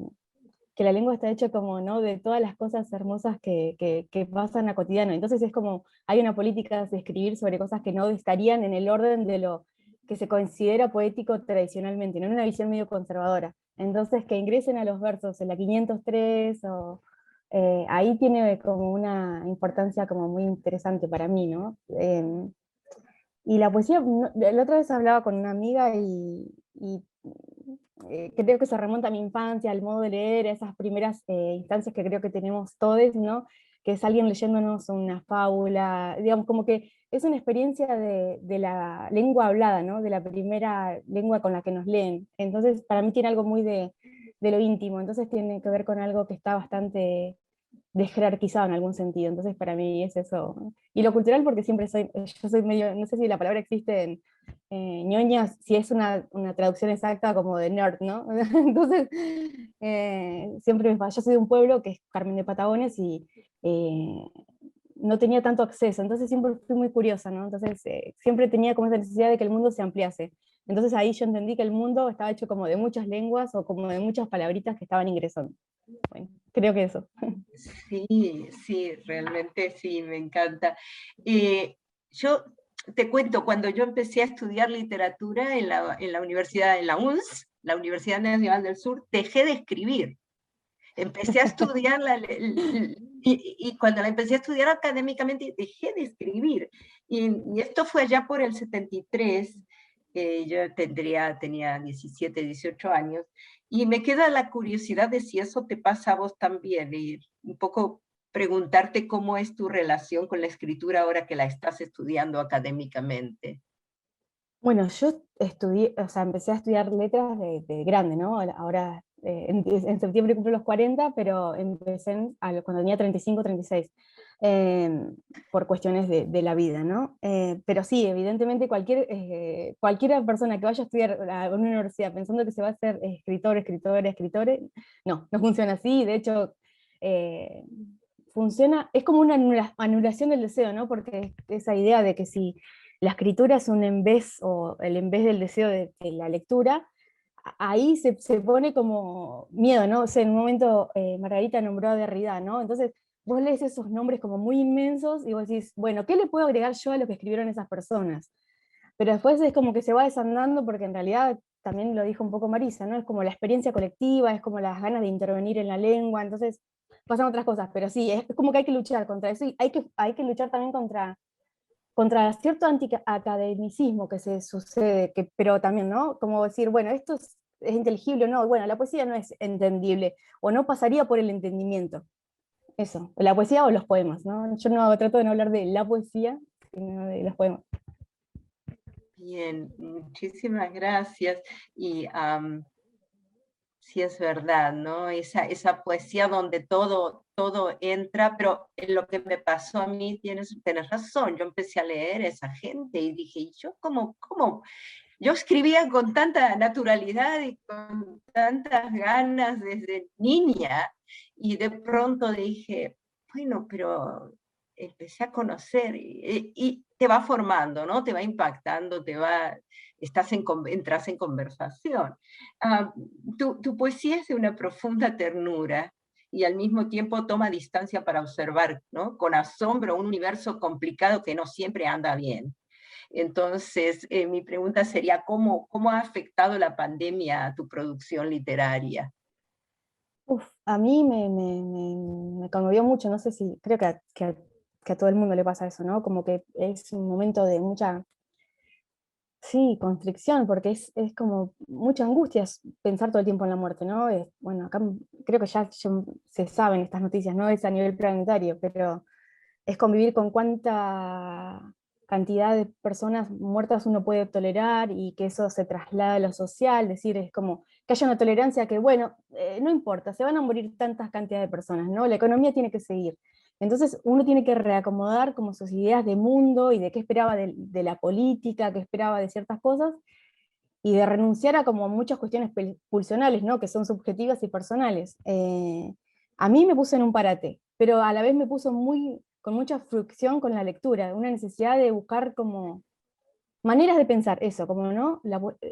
la lengua está hecha como, ¿no? De todas las cosas hermosas que pasan a cotidiano. Entonces es como, hay una política de escribir sobre cosas que no estarían en el orden de lo que se considera poético tradicionalmente, ¿no? En una visión medio conservadora. Entonces que ingresen a los versos en la 503, ahí tiene como una importancia como muy interesante para mí, ¿no? Y la poesía, la otra vez hablaba con una amiga y creo que se remonta a mi infancia, al modo de leer, a esas primeras instancias que creo que tenemos todos, ¿no? Que es alguien leyéndonos una fábula, digamos, como que es una experiencia de la lengua hablada, ¿no? De la primera lengua con la que nos leen. Entonces, para mí tiene algo muy de lo íntimo, entonces tiene que ver con algo que está bastante desjerarquizado en algún sentido, entonces para mí es eso. Y lo cultural porque siempre yo soy medio, no sé si la palabra existe en ñoña, si es una traducción exacta como de nerd, ¿no? Entonces, siempre yo soy de un pueblo que es Carmen de Patagones y no tenía tanto acceso, entonces siempre fui muy curiosa, ¿no? Entonces siempre tenía como esa necesidad de que el mundo se ampliase. Entonces ahí yo entendí que el mundo estaba hecho como de muchas lenguas o como de muchas palabritas que estaban ingresando. Bueno, creo que eso. Sí, sí, realmente sí, me encanta. Yo te cuento, cuando yo empecé a estudiar literatura en la universidad, en la UNS, la Universidad Nacional del Sur, dejé de escribir. Empecé a estudiar y cuando la empecé a estudiar académicamente, dejé de escribir. Y esto fue allá por el 73, yo tenía 17, 18 años, y me queda la curiosidad de si eso te pasa a vos también, y un poco preguntarte cómo es tu relación con la escritura ahora que la estás estudiando académicamente. Bueno, yo estudié, o sea, empecé a estudiar letras de grande, ¿no? Ahora en septiembre cumplo los 40, pero empecé cuando tenía 35, 36, por cuestiones de la vida, ¿no? Pero sí, evidentemente cualquier persona que vaya a estudiar a una universidad pensando que se va a hacer escritor, no funciona así. De hecho, funciona, es como una anulación del deseo, ¿no? Porque esa idea de que si la escritura es un en vez, o el en vez del deseo de la lectura, ahí se pone como miedo, ¿no? O sea, en un momento Margarita nombró a Derrida, ¿no? Entonces vos lees esos nombres como muy inmensos y vos decís, bueno, ¿qué le puedo agregar yo a lo que escribieron esas personas? Pero después es como que se va desandando, porque en realidad, también lo dijo un poco Marisa, ¿no? Es como la experiencia colectiva, es como las ganas de intervenir en la lengua, entonces pasan otras cosas, pero sí, es como que hay que luchar contra eso, y hay que luchar también contra cierto antiacademicismo que se sucede, pero también, ¿no? Como decir, bueno, esto es inteligible o no, bueno, la poesía no es entendible, o no pasaría por el entendimiento. Eso, la poesía o los poemas, ¿no? Yo trato de no hablar de la poesía, sino de los poemas. Bien, muchísimas gracias. Y sí es verdad, ¿no? Esa poesía donde todo entra, pero en lo que me pasó a mí, tienes razón, yo empecé a leer a esa gente y dije, ¿y yo cómo? Yo escribía con tanta naturalidad y con tantas ganas desde niña, y de pronto dije, bueno, pero empecé a conocer y te va formando, ¿no? Te va impactando, entras en conversación. Tu poesía es de una profunda ternura y al mismo tiempo toma distancia para observar, ¿no? Con asombro un universo complicado que no siempre anda bien. Entonces, mi pregunta sería, ¿cómo ha afectado la pandemia a tu producción literaria? A mí me conmovió mucho, no sé si, creo que a todo el mundo le pasa eso, ¿no? Como que es un momento de mucha, sí, constricción, porque es como mucha angustia pensar todo el tiempo en la muerte, ¿no? Bueno, acá creo que ya se saben estas noticias, no es a nivel planetario, pero es convivir con cuánta cantidad de personas muertas uno puede tolerar, y que eso se traslada a lo social, decir, es como que haya una tolerancia que, bueno, no importa, se van a morir tantas cantidades de personas, ¿no? La economía tiene que seguir. Entonces uno tiene que reacomodar como sus ideas de mundo y de qué esperaba de la política, qué esperaba de ciertas cosas, y de renunciar a como muchas cuestiones pulsionales, ¿no? Que son subjetivas y personales. A mí me puso en un parate, pero a la vez me puso con mucha fricción con la lectura, una necesidad de buscar como maneras de pensar, eso, como no,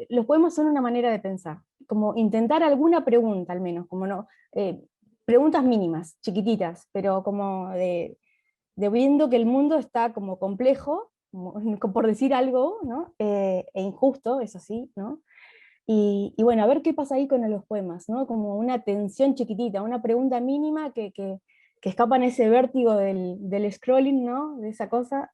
los poemas son una manera de pensar, como intentar alguna pregunta al menos, como no, preguntas mínimas, chiquititas, pero como de viendo que el mundo está como complejo, como, por decir algo, ¿no? E injusto, eso sí, ¿no? Y bueno, a ver qué pasa ahí con los poemas, ¿no? Como una tensión chiquitita, una pregunta mínima que escapa en ese vértigo del scrolling, ¿no? De esa cosa,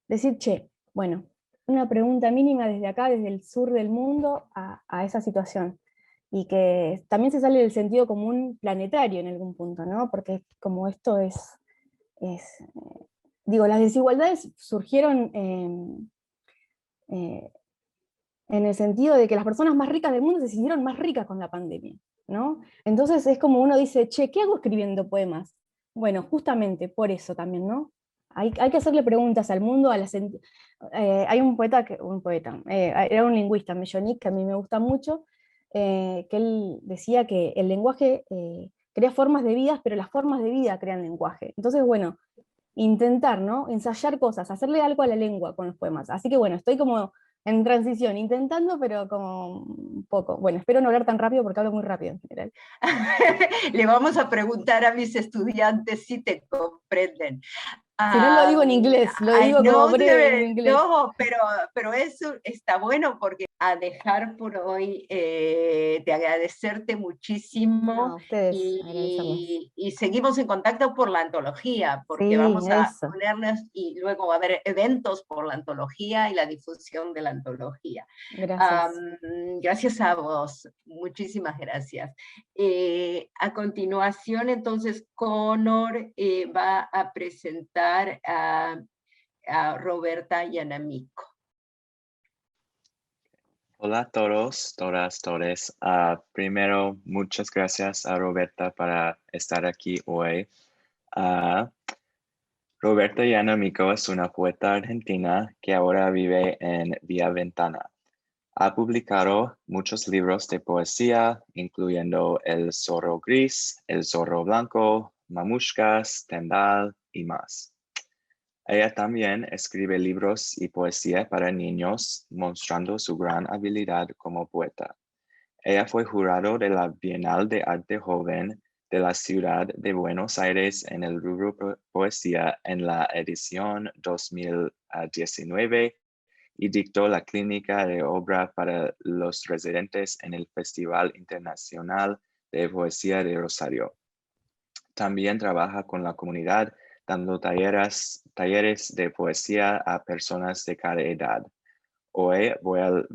decir, che, bueno, una pregunta mínima desde acá, desde el sur del mundo, a esa situación. Y que también se sale del sentido común planetario en algún punto, ¿no? Porque como esto digo, las desigualdades surgieron en el sentido de que las personas más ricas del mundo se sintieron más ricas con la pandemia, ¿no? Entonces es como uno dice, che, ¿qué hago escribiendo poemas? Bueno, justamente por eso también, ¿no? Hay que hacerle preguntas al mundo, hay un poeta, era un lingüista, Mellonic, que a mí me gusta mucho, que él decía que el lenguaje crea formas de vida, pero las formas de vida crean lenguaje. Entonces, bueno, intentar, ¿no? Ensayar cosas, hacerle algo a la lengua con los poemas. Así que bueno, estoy como en transición, intentando, pero como un poco. Bueno, espero no hablar tan rápido porque hablo muy rápido en general. Le vamos a preguntar a mis estudiantes si te comprenden. Si no lo digo en inglés, lo digo como breve en inglés. No, pero eso está bueno, porque a dejar por hoy, de agradecerte muchísimo, No, ustedes, agradecerles. y seguimos en contacto por la antología, porque Sí, vamos a eso. ponernos, y luego va a haber eventos por la antología y la difusión de la antología. Gracias. Gracias a vos, muchísimas gracias. A continuación, entonces, Connor va a presentar a Roberta Yanamico. Hola a todos, todas, todes. Primero, muchas gracias a Roberta para estar aquí hoy. Roberta Yanamico es una poeta argentina que ahora vive en Villa Ventana. Ha publicado muchos libros de poesía, incluyendo El zorro gris, El zorro blanco, Mamushkas, Tendal y más. Ella también escribe libros y poesía para niños, mostrando su gran habilidad como poeta. Ella fue jurado de la Bienal de Arte Joven de la ciudad de Buenos Aires en el rubro poesía en la edición 2019 y dictó la clínica de obra para los residentes en el Festival Internacional de Poesía de Rosario. También trabaja con la comunidad dando talleres de poesía a personas de cada edad. Hoy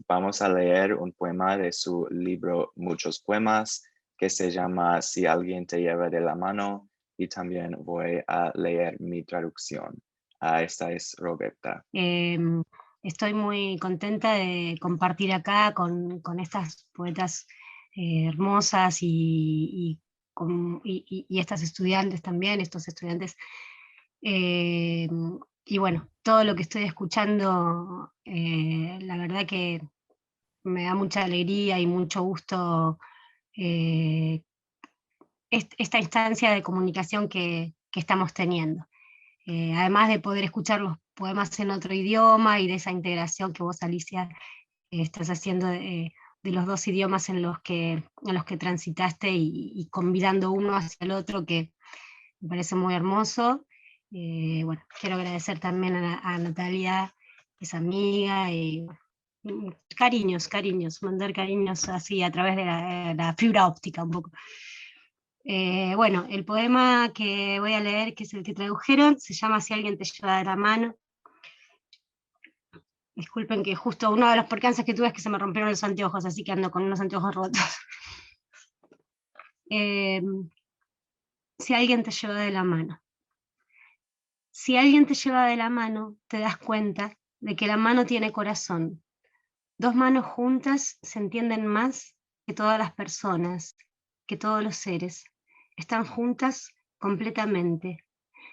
vamos a leer un poema de su libro Muchos Poemas, que se llama Si alguien te lleva de la mano, y también voy a leer mi traducción. Esta es Roberta. Estoy muy contenta de compartir acá con estas poetas hermosas y estas estudiantes también, estos estudiantes. Y bueno, todo lo que estoy escuchando, la verdad que me da mucha alegría y mucho gusto esta instancia de comunicación que estamos teniendo. Además de poder escuchar los poemas en otro idioma y de esa integración que vos, Alicia, estás haciendo de los dos idiomas en los que transitaste y convidando uno hacia el otro, que me parece muy hermoso. Bueno, quiero agradecer también a Natalia, esa amiga, y cariños, mandar cariños así a través de la fibra óptica un poco. Bueno, el poema que voy a leer, que es el que tradujeron, se llama Si alguien te lleva de la mano. Disculpen que justo uno de los percances que tuve es que se me rompieron los anteojos, así que ando con unos anteojos rotos. Si alguien te lleva de la mano. Si alguien te lleva de la mano, te das cuenta de que la mano tiene corazón. Dos manos juntas se entienden más que todas las personas, que todos los seres. Están juntas completamente.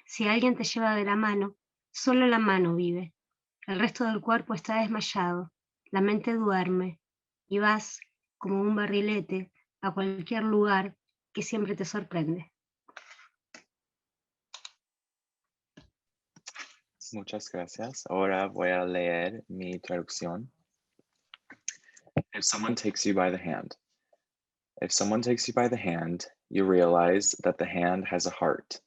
Si alguien te lleva de la mano, solo la mano vive. El resto del cuerpo está desmayado, la mente duerme, y vas, como un barrilete, a cualquier lugar que siempre te sorprende. Muchas gracias. Ahora voy a leer mi traducción. If someone takes you by the hand. If someone takes you by the hand, you realize that the hand has a heart,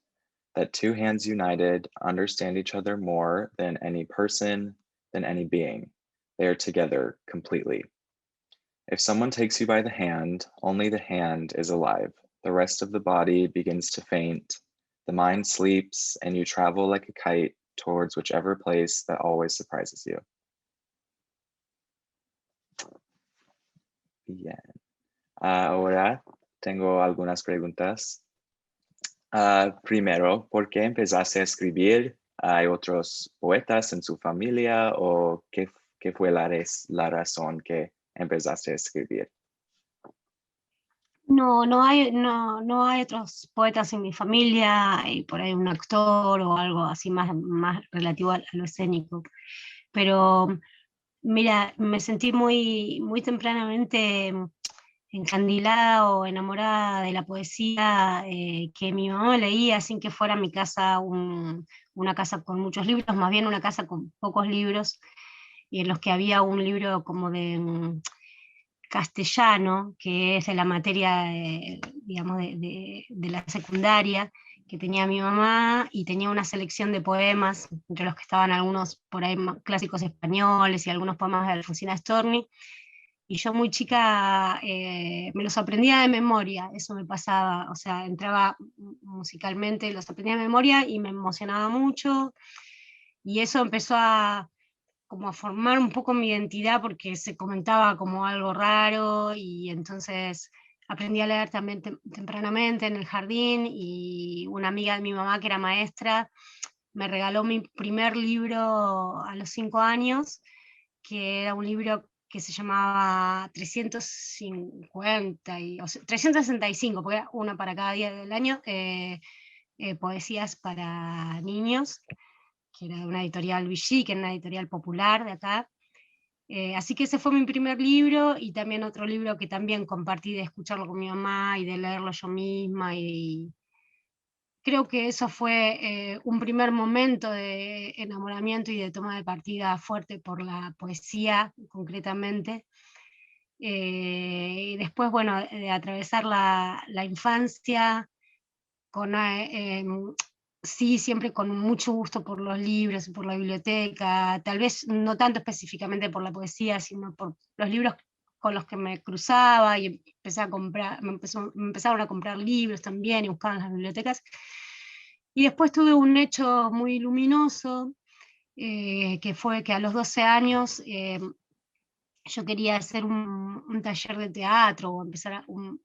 that two hands united understand each other more than any person, than any being. They are together completely. If someone takes you by the hand, only the hand is alive. The rest of the body begins to faint. The mind sleeps, and you travel like a kite towards whichever place that always surprises you. Bien. Ahora tengo algunas preguntas. Primero, ¿por qué empezaste a escribir? ¿Hay otros poetas en su familia o qué fue la razón que empezaste a escribir? No hay otros poetas en mi familia, y por ahí un actor o algo así más relativo a lo escénico. Pero mira, me sentí muy tempranamente encandilada o enamorada de la poesía que mi mamá leía sin que fuera mi casa una casa con muchos libros, más bien una casa con pocos libros, y en los que había un libro como de castellano, que es de la materia, digamos, de la secundaria, que tenía mi mamá, y tenía una selección de poemas, entre los que estaban algunos por ahí clásicos españoles y algunos poemas de Alfonsina Storni, y yo muy chica me los aprendía de memoria, eso me pasaba, o sea, entraba musicalmente, los aprendía de memoria y me emocionaba mucho, y eso empezó como a formar un poco mi identidad porque se comentaba como algo raro, y entonces aprendí a leer también tempranamente en el jardín, y una amiga de mi mamá que era maestra me regaló mi primer libro a los 5 años, que era un libro que se llamaba 365, porque era una para cada día del año, poesías para niños, que era de una editorial Vichy, que era una editorial popular de acá. Así que ese fue mi primer libro, y también otro libro que también compartí de escucharlo con mi mamá y de leerlo yo misma, y creo que eso fue un primer momento de enamoramiento y de toma de partida fuerte por la poesía, concretamente. Y después, bueno, de atravesar la infancia, con, sí, siempre con mucho gusto por los libros y por la biblioteca, tal vez no tanto específicamente por la poesía, sino por los libros con los que me cruzaba, y empecé a comprar, me empezaron a comprar libros también y buscar en las bibliotecas. Y después tuve un hecho muy luminoso, que fue que a los 12 años yo quería hacer un taller de teatro, o empezar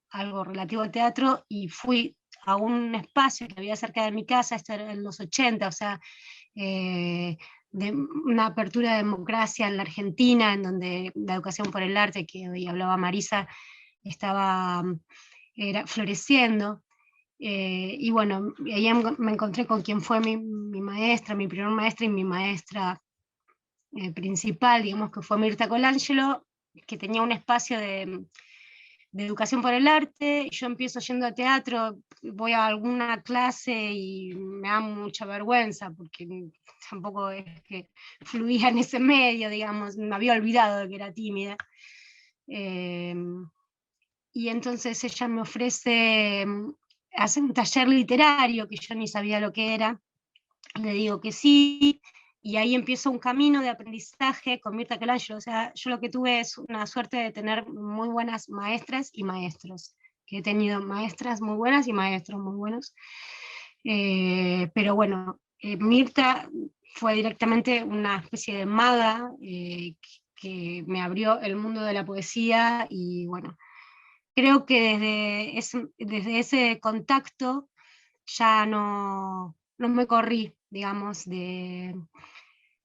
algo relativo al teatro, y fui a un espacio que había cerca de mi casa, esto era en los 80, o sea, de una apertura de democracia en la Argentina, en donde la educación por el arte, que hoy hablaba Marisa, era floreciendo. Y bueno, ahí me encontré con quien fue mi maestra, mi primer maestra y mi maestra principal, digamos, que fue Mirta Colangelo, que tenía un espacio de educación por el arte. Yo empiezo yendo a teatro, voy a alguna clase y me da mucha vergüenza, porque tampoco es que fluía en ese medio, digamos, me había olvidado de que era tímida. Y entonces ella me ofrece hacer un taller literario, que yo ni sabía lo que era, le digo que sí, y ahí empiezo un camino de aprendizaje con Mirta Colangelo. O sea, yo lo que tuve es una suerte de tener muy buenas maestras y maestros, que he tenido maestras muy buenas y maestros muy buenos. Pero bueno, Mirta fue directamente una especie de maga, que me abrió el mundo de la poesía, y bueno, creo que desde ese contacto ya no me corrí, digamos, de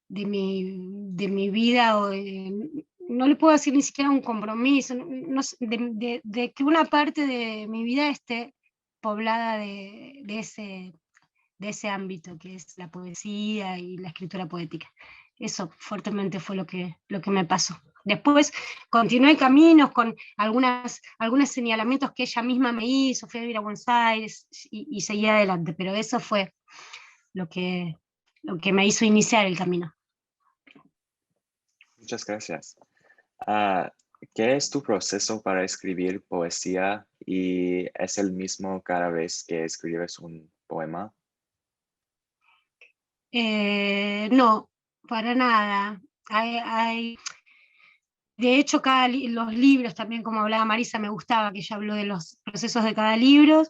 mi vida, o no le puedo decir ni siquiera un compromiso, de que una parte de mi vida esté poblada de ese ámbito que es la poesía y la escritura poética. Eso fuertemente fue lo que me pasó. Después continué caminos con algunos señalamientos que ella misma me hizo, fui a vivir a Buenos Aires y seguí adelante, pero eso fue lo que me hizo iniciar el camino. Muchas gracias. ¿Qué es tu proceso para escribir poesía, y es el mismo cada vez que escribes un poema? No, para nada. De hecho, los libros también, como hablaba Marisa, me gustaba que ella habló de los procesos de cada libro.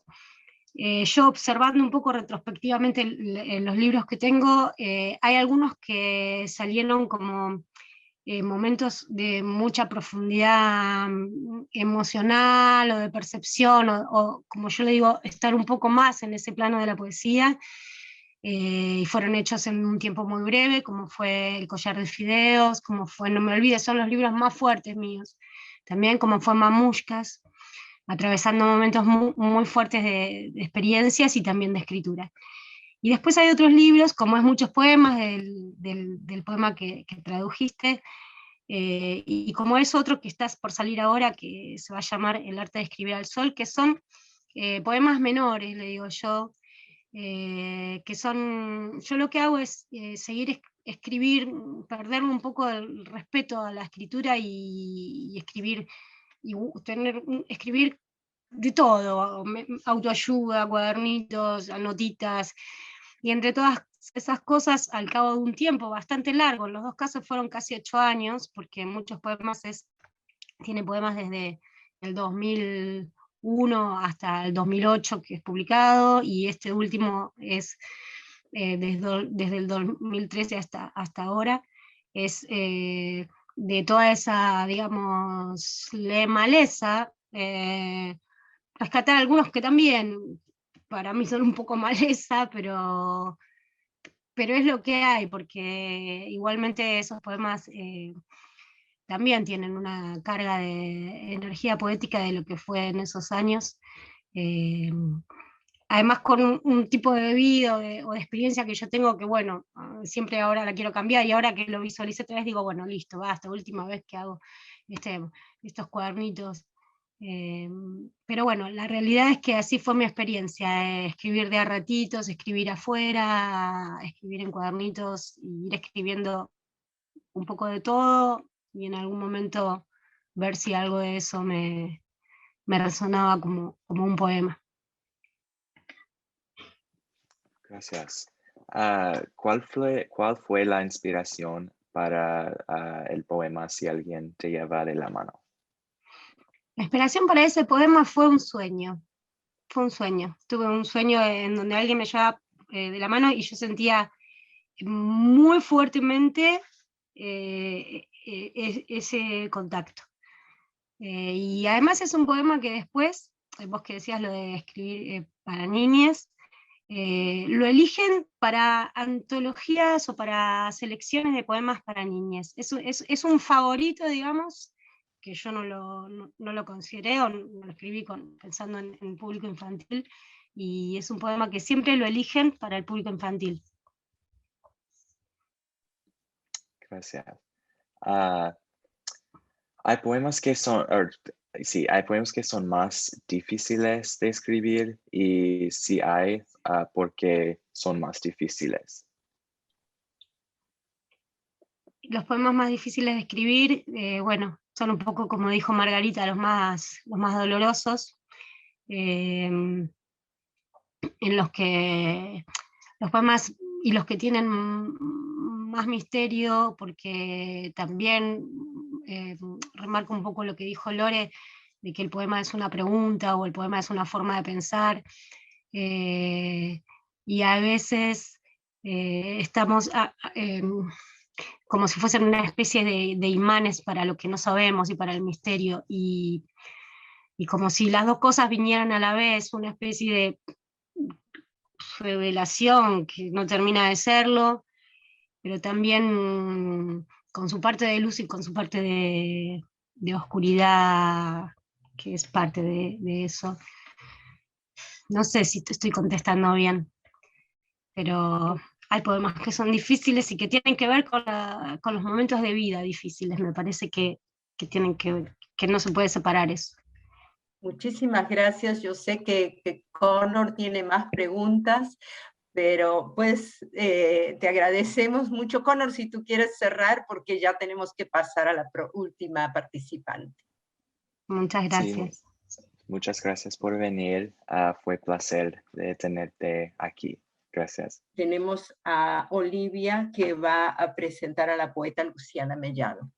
Yo, observando un poco retrospectivamente los libros que tengo, hay algunos que salieron como momentos de mucha profundidad emocional o de percepción, o como yo le digo, estar un poco más en ese plano de la poesía, y fueron hechos en un tiempo muy breve, como fue El collar de fideos, como fue No me olvides, son los libros más fuertes míos, también como fue Mamushkas, atravesando momentos muy, muy fuertes de experiencias y también de escritura. Y después hay otros libros, como es Muchos poemas, del poema que tradujiste, y como es otro que estás por salir ahora, que se va a llamar El arte de escribir al sol, que son poemas menores, le digo yo, que son, yo lo que hago es seguir escribir, perderle un poco el respeto a la escritura, y escribir, y escribir de todo, autoayuda, cuadernitos, notitas, y entre todas esas cosas, al cabo de un tiempo bastante largo, en los dos casos fueron casi 8 años, porque Muchos poemas tiene poemas desde el 2001 hasta el 2008 que es publicado, y este último es desde el 2013 hasta ahora, es de toda esa, digamos, maleza, rescatar algunos que también para mí son un poco maleza, pero es lo que hay, porque igualmente esos poemas también tienen una carga de energía poética de lo que fue en esos años. Además con un tipo de vida o de experiencia que yo tengo que, bueno, siempre ahora la quiero cambiar, y ahora que lo visualicé otra vez digo, bueno, listo, basta, última vez que hago estos cuadernitos. Pero bueno, la realidad es que así fue mi experiencia, escribir de a ratitos, escribir afuera, escribir en cuadernitos, y ir escribiendo un poco de todo, y en algún momento ver si algo de eso me resonaba como un poema. Gracias. ¿Cuál fue la inspiración para el poema Si alguien te lleva de la mano? La inspiración para ese poema fue un sueño. Fue un sueño. Tuve un sueño en donde alguien me llevaba de la mano y yo sentía muy fuertemente ese contacto. Y además es un poema que después, vos que decías lo de escribir para niñas, lo eligen para antologías o para selecciones de poemas para niñas. Es un favorito, digamos, que yo no lo consideré o no lo escribí pensando en público infantil, y es un poema que siempre lo eligen para el público infantil. Gracias. Hay poemas que son, hay poemas que son más difíciles de escribir, y si hay, ¿por qué son más difíciles? Los poemas más difíciles de escribir, bueno, son un poco, como dijo Margarita, los más dolorosos, en los que los poemas y los que tienen más misterio, porque también remarco un poco lo que dijo Lore, de que el poema es una pregunta o el poema es una forma de pensar, y a veces estamos como si fuesen una especie de imanes para lo que no sabemos y para el misterio, y como si las dos cosas vinieran a la vez, una especie de revelación que no termina de serlo, pero también con su parte de luz y con su parte de oscuridad, que es parte de eso. No sé si te estoy contestando bien, pero hay poemas que son difíciles y que tienen que ver con los momentos de vida difíciles. Me parece que tienen que no se puede separar eso. Muchísimas gracias. Yo sé que Connor tiene más preguntas, pero pues te agradecemos mucho. Connor, si tú quieres cerrar, porque ya tenemos que pasar a la última participante. Muchas gracias. Sí, muchas gracias por venir. Fue placer de tenerte aquí. Gracias. Tenemos a Olivia, que va a presentar a la poeta Luciana Mellado.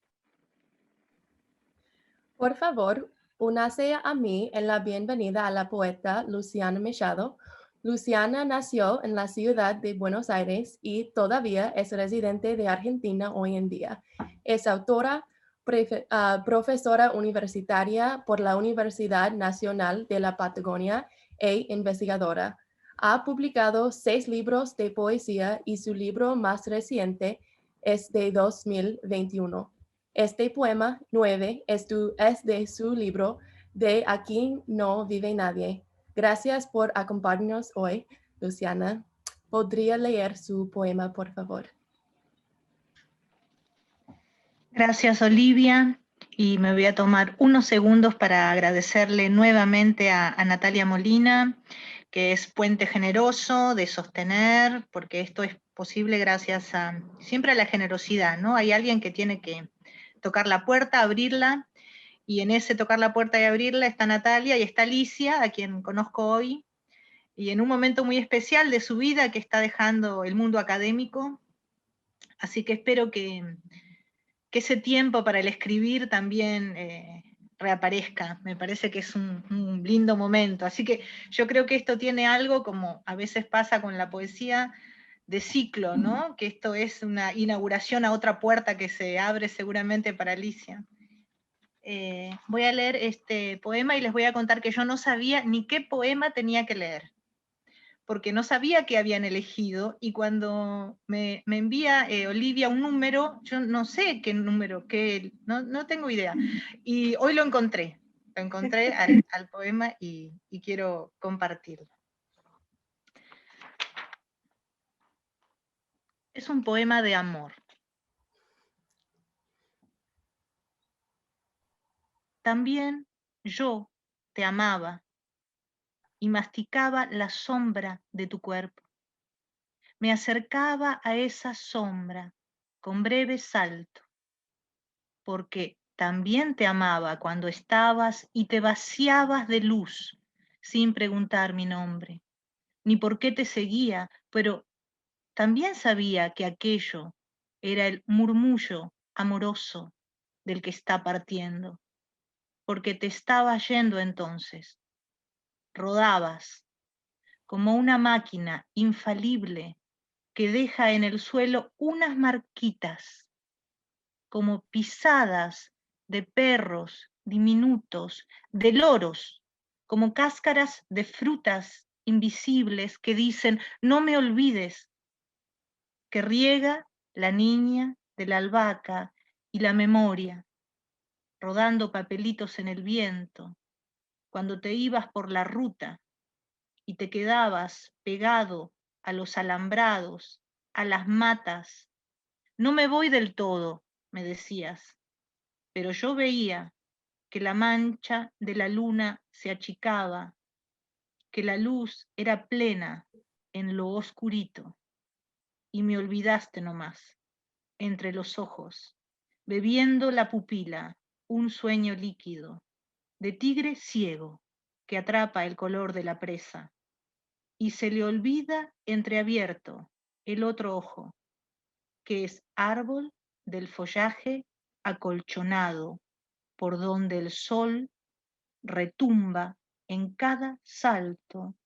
Por favor, únase a mí en la bienvenida a la poeta Luciana Mellado. Luciana nació en la ciudad de Buenos Aires y todavía es residente de Argentina hoy en día. Es autora, profesora universitaria por la Universidad Nacional de la Patagonia e investigadora. Ha publicado 6 libros de poesía y su libro más reciente es de 2021. Este poema 9 es de su libro De aquí no vive nadie. Gracias por acompañarnos hoy, Luciana. ¿Podría leer su poema, por favor? Gracias, Olivia. Y me voy a tomar unos segundos para agradecerle nuevamente a Natalia Molina, que es puente generoso de sostener, porque esto es posible gracias siempre a la generosidad, ¿no? Hay alguien que tiene que tocar la puerta, abrirla, y en ese tocar la puerta y abrirla está Natalia y está Alicia, a quien conozco hoy, y en un momento muy especial de su vida que está dejando el mundo académico, así que espero que ese tiempo para el escribir también reaparezca. Me parece que es un lindo momento, así que yo creo que esto tiene algo, como a veces pasa con la poesía, de ciclo, ¿no? Que esto es una inauguración a otra puerta que se abre seguramente para Alicia. Voy a leer este poema y les voy a contar que yo no sabía ni qué poema tenía que leer, porque no sabía que habían elegido, y cuando me envía Olivia un número, yo no sé qué número, no tengo idea. Y hoy lo encontré al poema y quiero compartirlo. Es un poema de amor. También yo te amaba y masticaba la sombra de tu cuerpo. Me acercaba a esa sombra con breve salto, porque también te amaba cuando estabas y te vaciabas de luz sin preguntar mi nombre, ni por qué te seguía, pero también sabía que aquello era el murmullo amoroso del que está partiendo, porque te estaba yendo entonces. Rodabas como una máquina infalible que deja en el suelo unas marquitas, como pisadas de perros diminutos, de loros, como cáscaras de frutas invisibles que dicen, no me olvides, que riega la niña de la albahaca y la memoria, rodando papelitos en el viento, cuando te ibas por la ruta y te quedabas pegado a los alambrados, a las matas. No me voy del todo, me decías, pero yo veía que la mancha de la luna se achicaba, que la luz era plena en lo oscurito, y me olvidaste nomás, entre los ojos, bebiendo la pupila, un sueño líquido, de tigre ciego que atrapa el color de la presa, y se le olvida entreabierto el otro ojo, que es árbol del follaje acolchonado, por donde el sol retumba en cada salto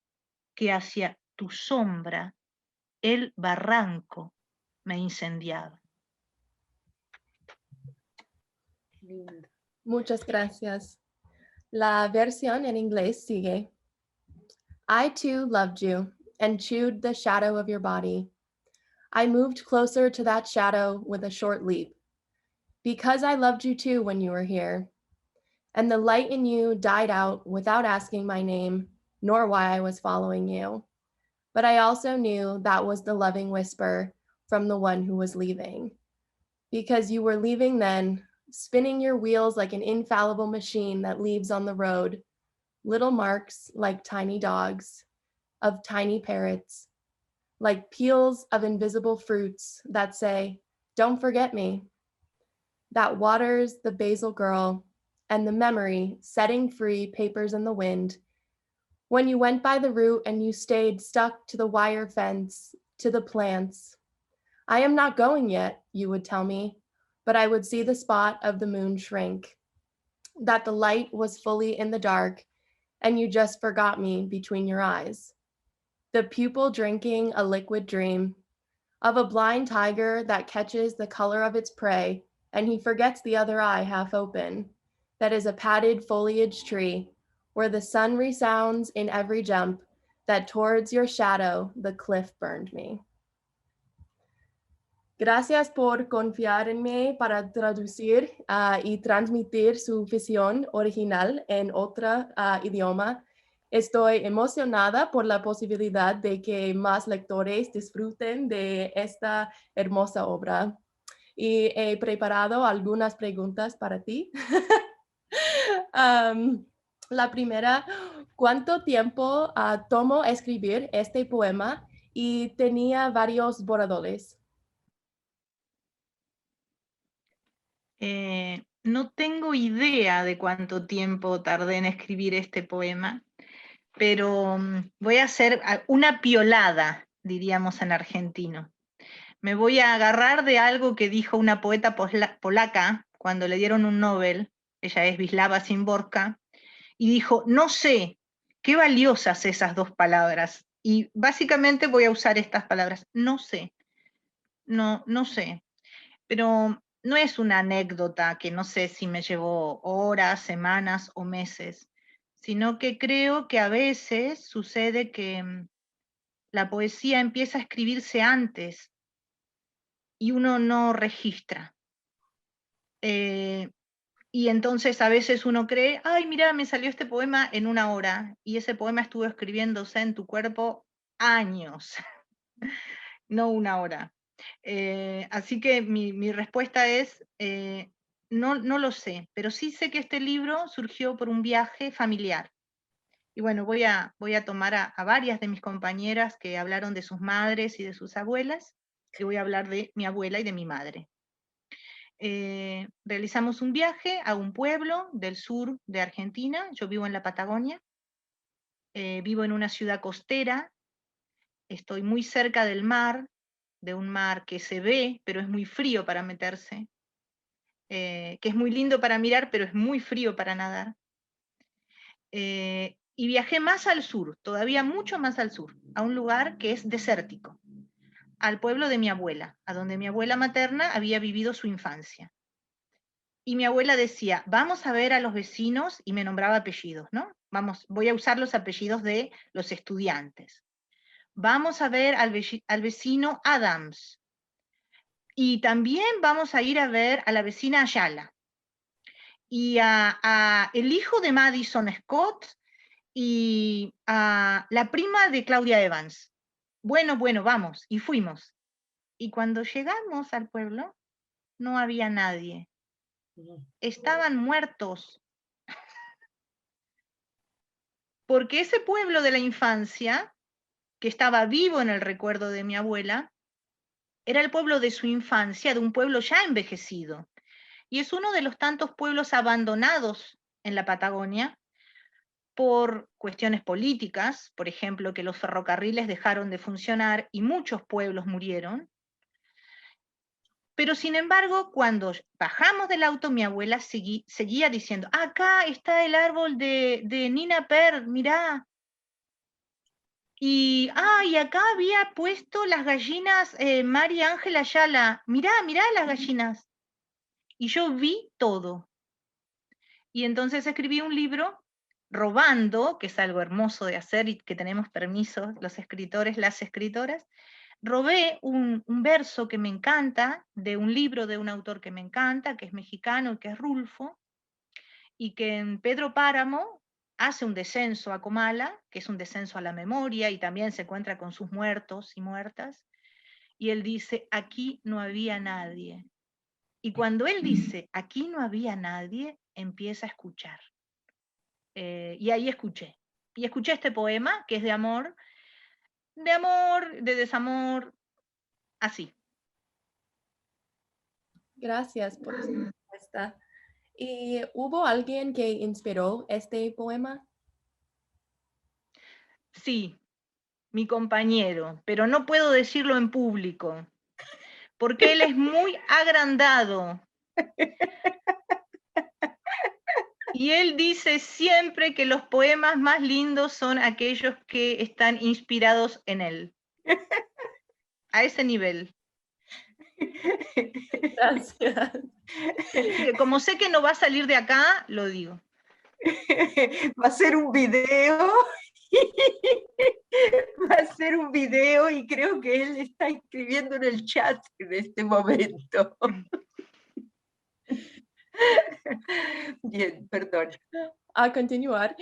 que hacia tu sombra el barranco me incendiaba. Muchas gracias. La versión en inglés sigue. I too loved you and chewed the shadow of your body. I moved closer to that shadow with a short leap, because I loved you too when you were here. And the light in you died out without asking my name, nor why I was following you. But I also knew that was the loving whisper from the one who was leaving. Because you were leaving then, spinning your wheels like an infallible machine that leaves on the road, little marks like tiny dogs, of tiny parrots, like peels of invisible fruits that say, don't forget me. That waters the basil girl and the memory setting free papers in the wind. When you went by the route and you stayed stuck to the wire fence, to the plants. I am not going yet, you would tell me, but I would see the spot of the moon shrink, that the light was fully in the dark, and you just forgot me between your eyes. The pupil drinking a liquid dream of a blind tiger that catches the color of its prey, and he forgets the other eye half open, that is a padded foliage tree, where the sun resounds in every jump, that towards your shadow the cliff burned me. Gracias por confiar en mí para traducir y transmitir su visión original en otro idioma. Estoy emocionada por la posibilidad de que más lectores disfruten de esta hermosa obra. Y he preparado algunas preguntas para ti. La primera, ¿cuánto tiempo tomó escribir este poema? Y tenía varios borradores. No tengo idea de cuánto tiempo tardé en escribir este poema, pero voy a hacer una piolada, diríamos en argentino. Me voy a agarrar de algo que dijo una poeta polaca cuando le dieron un Nobel, ella es Wisława Szymborska, y dijo, no sé, qué valiosas esas dos palabras. Y básicamente voy a usar estas palabras, no sé, no sé, pero no es una anécdota que no sé si me llevó horas, semanas o meses, sino que creo que a veces sucede que la poesía empieza a escribirse antes y uno no registra. Y entonces a veces uno cree, ay, mira, me salió este poema en 1 hora, y ese poema estuvo escribiéndose en tu cuerpo años, no 1 hora. Así que mi respuesta es, no lo sé, pero sí sé que este libro surgió por un viaje familiar. Y bueno, voy a tomar a varias de mis compañeras que hablaron de sus madres y de sus abuelas, y voy a hablar de mi abuela y de mi madre. Realizamos un viaje a un pueblo del sur de Argentina. Yo vivo en la Patagonia, vivo en una ciudad costera, estoy muy cerca del mar, de un mar que se ve, pero es muy frío para meterse, que es muy lindo para mirar, pero es muy frío para nadar. Y viajé más al sur, todavía mucho más al sur, a un lugar que es desértico, al pueblo de mi abuela, a donde mi abuela materna había vivido su infancia. Y mi abuela decía, vamos a ver a los vecinos, y me nombraba apellidos, ¿no? Voy a usar los apellidos de los estudiantes. Vamos a ver al vecino Adams. Y también vamos a ir a ver a la vecina Ayala. Y a el hijo de Madison Scott y a la prima de Claudia Evans. Bueno, vamos. Y fuimos. Y cuando llegamos al pueblo, no había nadie. Estaban muertos. Porque ese pueblo de la infancia, que estaba vivo en el recuerdo de mi abuela, era el pueblo de su infancia, de un pueblo ya envejecido. Y es uno de los tantos pueblos abandonados en la Patagonia por cuestiones políticas, por ejemplo, que los ferrocarriles dejaron de funcionar y muchos pueblos murieron. Pero sin embargo, cuando bajamos del auto, mi abuela seguía diciendo, acá está el árbol de Nina Per, mirá. Y acá había puesto las gallinas María Ángela Ayala. Mirá las gallinas. Y yo vi todo. Y entonces escribí un libro robando, que es algo hermoso de hacer y que tenemos permiso los escritores, las escritoras. Robé un verso que me encanta, de un libro de un autor que me encanta, que es mexicano, que es Rulfo, y que en Pedro Páramo hace un descenso a Comala, que es un descenso a la memoria, y también se encuentra con sus muertos y muertas, y él dice, aquí no había nadie. Y cuando él dice, aquí no había nadie, empieza a escuchar. Y ahí escuché. Y escuché este poema, que es de amor, de desamor, así. Gracias por su respuesta. ¿Y hubo alguien que inspiró este poema? Sí, mi compañero, pero no puedo decirlo en público, porque él es muy agrandado. Y él dice siempre que los poemas más lindos son aquellos que están inspirados en él. A ese nivel. Gracias. Como sé que no va a salir de acá, lo digo. Va a ser un video. Va a ser un video y creo que él está escribiendo en el chat en este momento. Bien, perdón. A continuar,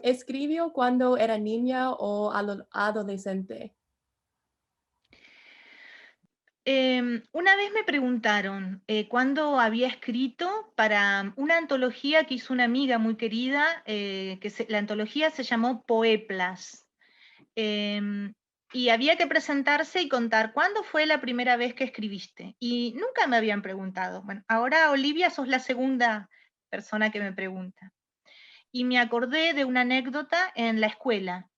¿escribió cuando era niña o adolescente? Una vez me preguntaron cuándo había escrito para una antología que hizo una amiga muy querida, la antología se llamó Poeplas. Y había que presentarse y contar cuándo fue la primera vez que escribiste. Y nunca me habían preguntado. Bueno, ahora, Olivia, sos la segunda persona que me pregunta. Y me acordé de una anécdota en la escuela.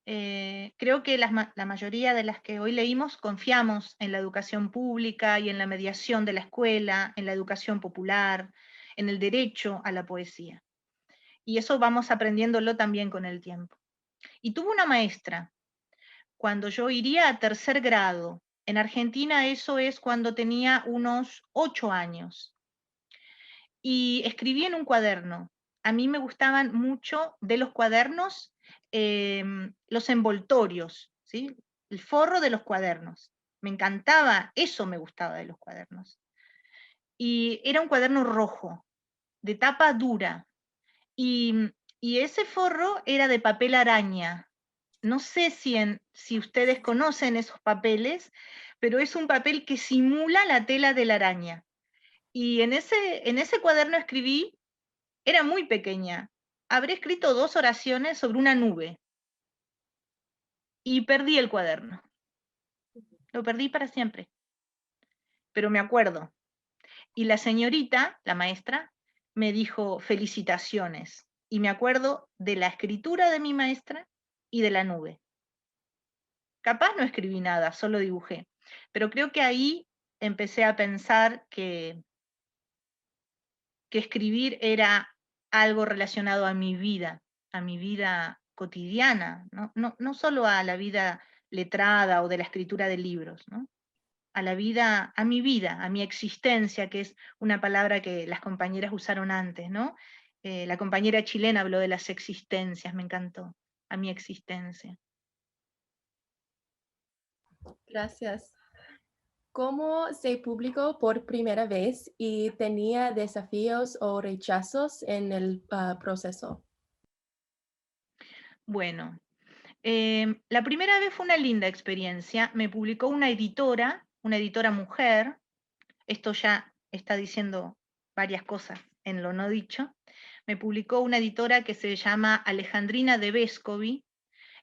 Creo que la mayoría de las que hoy leímos confiamos en la educación pública y en la mediación de la escuela, en la educación popular, en el derecho a la poesía. Y eso vamos aprendiéndolo también con el tiempo. Y tuve una maestra, cuando yo iría a 3er grado, en Argentina eso es cuando tenía unos 8 años, y escribí en un cuaderno. A mí me gustaban mucho de los cuadernos los envoltorios, ¿sí? El forro de los cuadernos. Me encantaba, eso me gustaba de los cuadernos. Y era un cuaderno rojo, de tapa dura, y ese forro era de papel araña. No sé si ustedes conocen esos papeles, pero es un papel que simula la tela de la araña. Y en ese cuaderno escribí, era muy pequeña, habré escrito 2 oraciones sobre una nube. Y perdí el cuaderno. Lo perdí para siempre. Pero me acuerdo. Y la señorita, la maestra, me dijo felicitaciones. Y me acuerdo de la escritura de mi maestra y de la nube. Capaz no escribí nada, solo dibujé. Pero creo que ahí empecé a pensar que escribir era algo relacionado a mi vida cotidiana, no solo a la vida letrada o de la escritura de libros, ¿no? A mi vida, a mi existencia, que es una palabra que las compañeras usaron antes, ¿no? La compañera chilena habló de las existencias, me encantó, a mi existencia. Gracias. ¿Cómo se publicó por primera vez y tenía desafíos o rechazos en el proceso? Bueno, la primera vez fue una linda experiencia. Me publicó una editora mujer. Esto ya está diciendo varias cosas en lo no dicho. Me publicó una editora que se llama Alejandrina de Vescovi,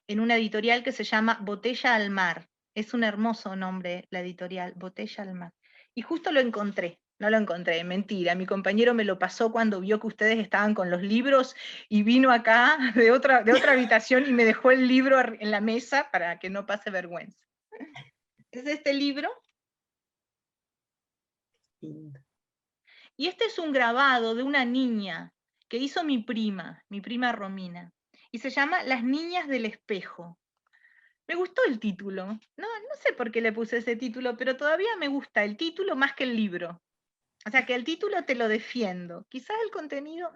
en una editorial que se llama Botella al Mar. Es un hermoso nombre la editorial, Botella al Mar. Y justo lo encontré. No lo encontré, mentira. Mi compañero me lo pasó cuando vio que ustedes estaban con los libros y vino acá de otra habitación y me dejó el libro en la mesa para que no pase vergüenza. Es este libro. Y este es un grabado de una niña que hizo mi prima Romina. Y se llama Las Niñas del Espejo. Me gustó el título. No sé por qué le puse ese título, pero todavía me gusta el título más que el libro. O sea, que el título te lo defiendo. Quizás el contenido,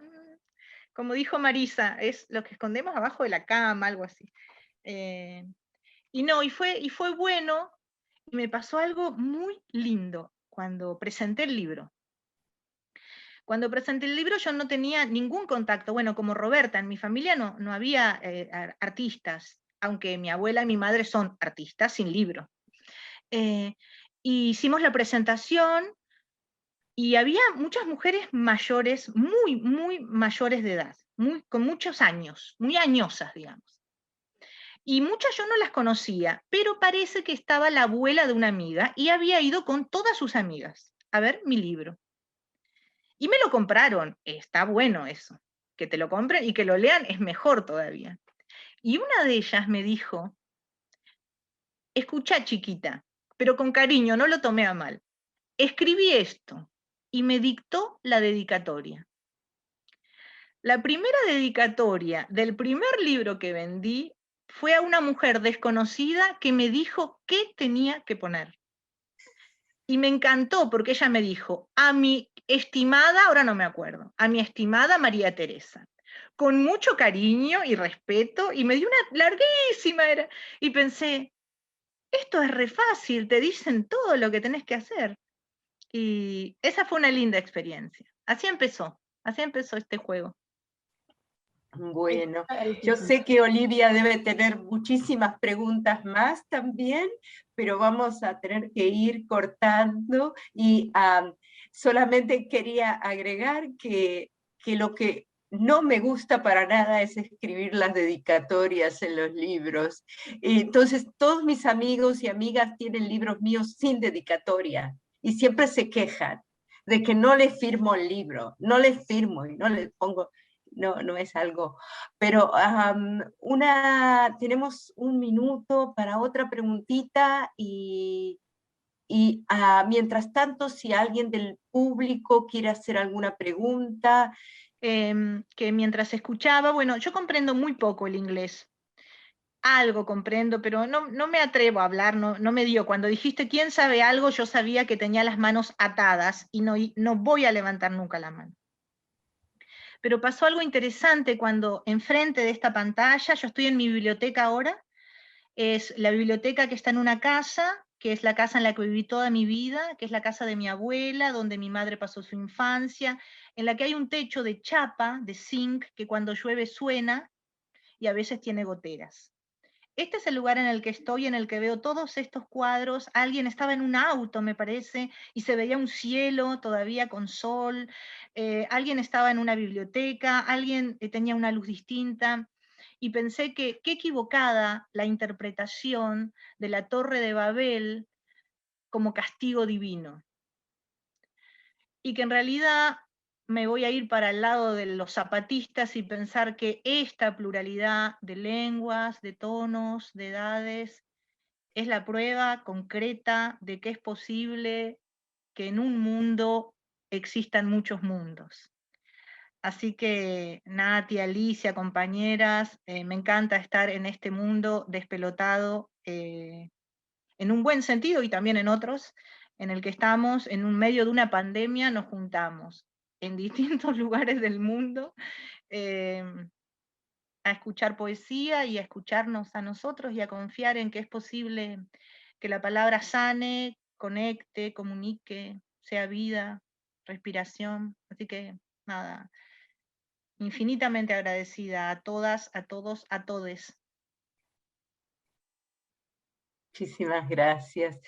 como dijo Marisa, es lo que escondemos abajo de la cama, algo así. Y fue bueno, y me pasó algo muy lindo cuando presenté el libro. Cuando presenté el libro yo no tenía ningún contacto. Bueno, como Roberta, en mi familia no había artistas, aunque mi abuela y mi madre son artistas sin libro. Y hicimos la presentación y había muchas mujeres mayores, muy, muy mayores de edad, con muchos años, muy añosas, digamos. Y muchas yo no las conocía, pero parece que estaba la abuela de una amiga y había ido con todas sus amigas a ver mi libro. Y me lo compraron. Está bueno eso. Que te lo compren y que lo lean es mejor todavía. Y una de ellas me dijo, escucha chiquita, pero con cariño, no lo tomé a mal. Escribí esto y me dictó la dedicatoria. La primera dedicatoria del primer libro que vendí fue a una mujer desconocida que me dijo qué tenía que poner. Y me encantó porque ella me dijo, a mi estimada, ahora no me acuerdo, a mi estimada María Teresa, con mucho cariño y respeto, y me dio una larguísima, y pensé, esto es re fácil, te dicen todo lo que tenés que hacer. Y esa fue una linda experiencia. Así empezó este juego. Bueno, yo sé que Olivia debe tener muchísimas preguntas más también, pero vamos a tener que ir cortando y solamente quería agregar que lo que no me gusta para nada es escribir las dedicatorias en los libros. Entonces, todos mis amigos y amigas tienen libros míos sin dedicatoria y siempre se quejan de que no les firmo el libro, no les firmo y no les pongo... No es algo, pero tenemos un minuto para otra preguntita y mientras tanto, si alguien del público quiere hacer alguna pregunta. Que mientras escuchaba, bueno, yo comprendo muy poco el inglés. Algo comprendo, pero no me atrevo a hablar, no me dio. Cuando dijiste quién sabe algo, yo sabía que tenía las manos atadas y no voy a levantar nunca la mano. pero pasó algo interesante cuando enfrente de esta pantalla, yo estoy en mi biblioteca ahora, es la biblioteca que está en una casa, que es la casa en la que viví toda mi vida, que es la casa de mi abuela, donde mi madre pasó su infancia, en la que hay un techo de chapa, de zinc, que cuando llueve suena y a veces tiene goteras. Este es el lugar en el que estoy, en el que veo todos estos cuadros. Alguien estaba en un auto, me parece, y se veía un cielo todavía con sol. Alguien estaba en una biblioteca, alguien tenía una luz distinta. Y pensé que qué equivocada la interpretación de la Torre de Babel como castigo divino. Y que en realidad me voy a ir para el lado de los zapatistas y pensar que esta pluralidad de lenguas, de tonos, de edades, es la prueba concreta de que es posible que en un mundo existan muchos mundos. Así que Nati, Alicia, compañeras, me encanta estar en este mundo despelotado, en un buen sentido y también en otros, en el que estamos en un medio de una pandemia, nos juntamos en distintos lugares del mundo a escuchar poesía y a escucharnos a nosotros y a confiar en que es posible que la palabra sane, conecte, comunique, sea vida, respiración. Así que nada, infinitamente agradecida a todas, a todos, a todes. Muchísimas gracias.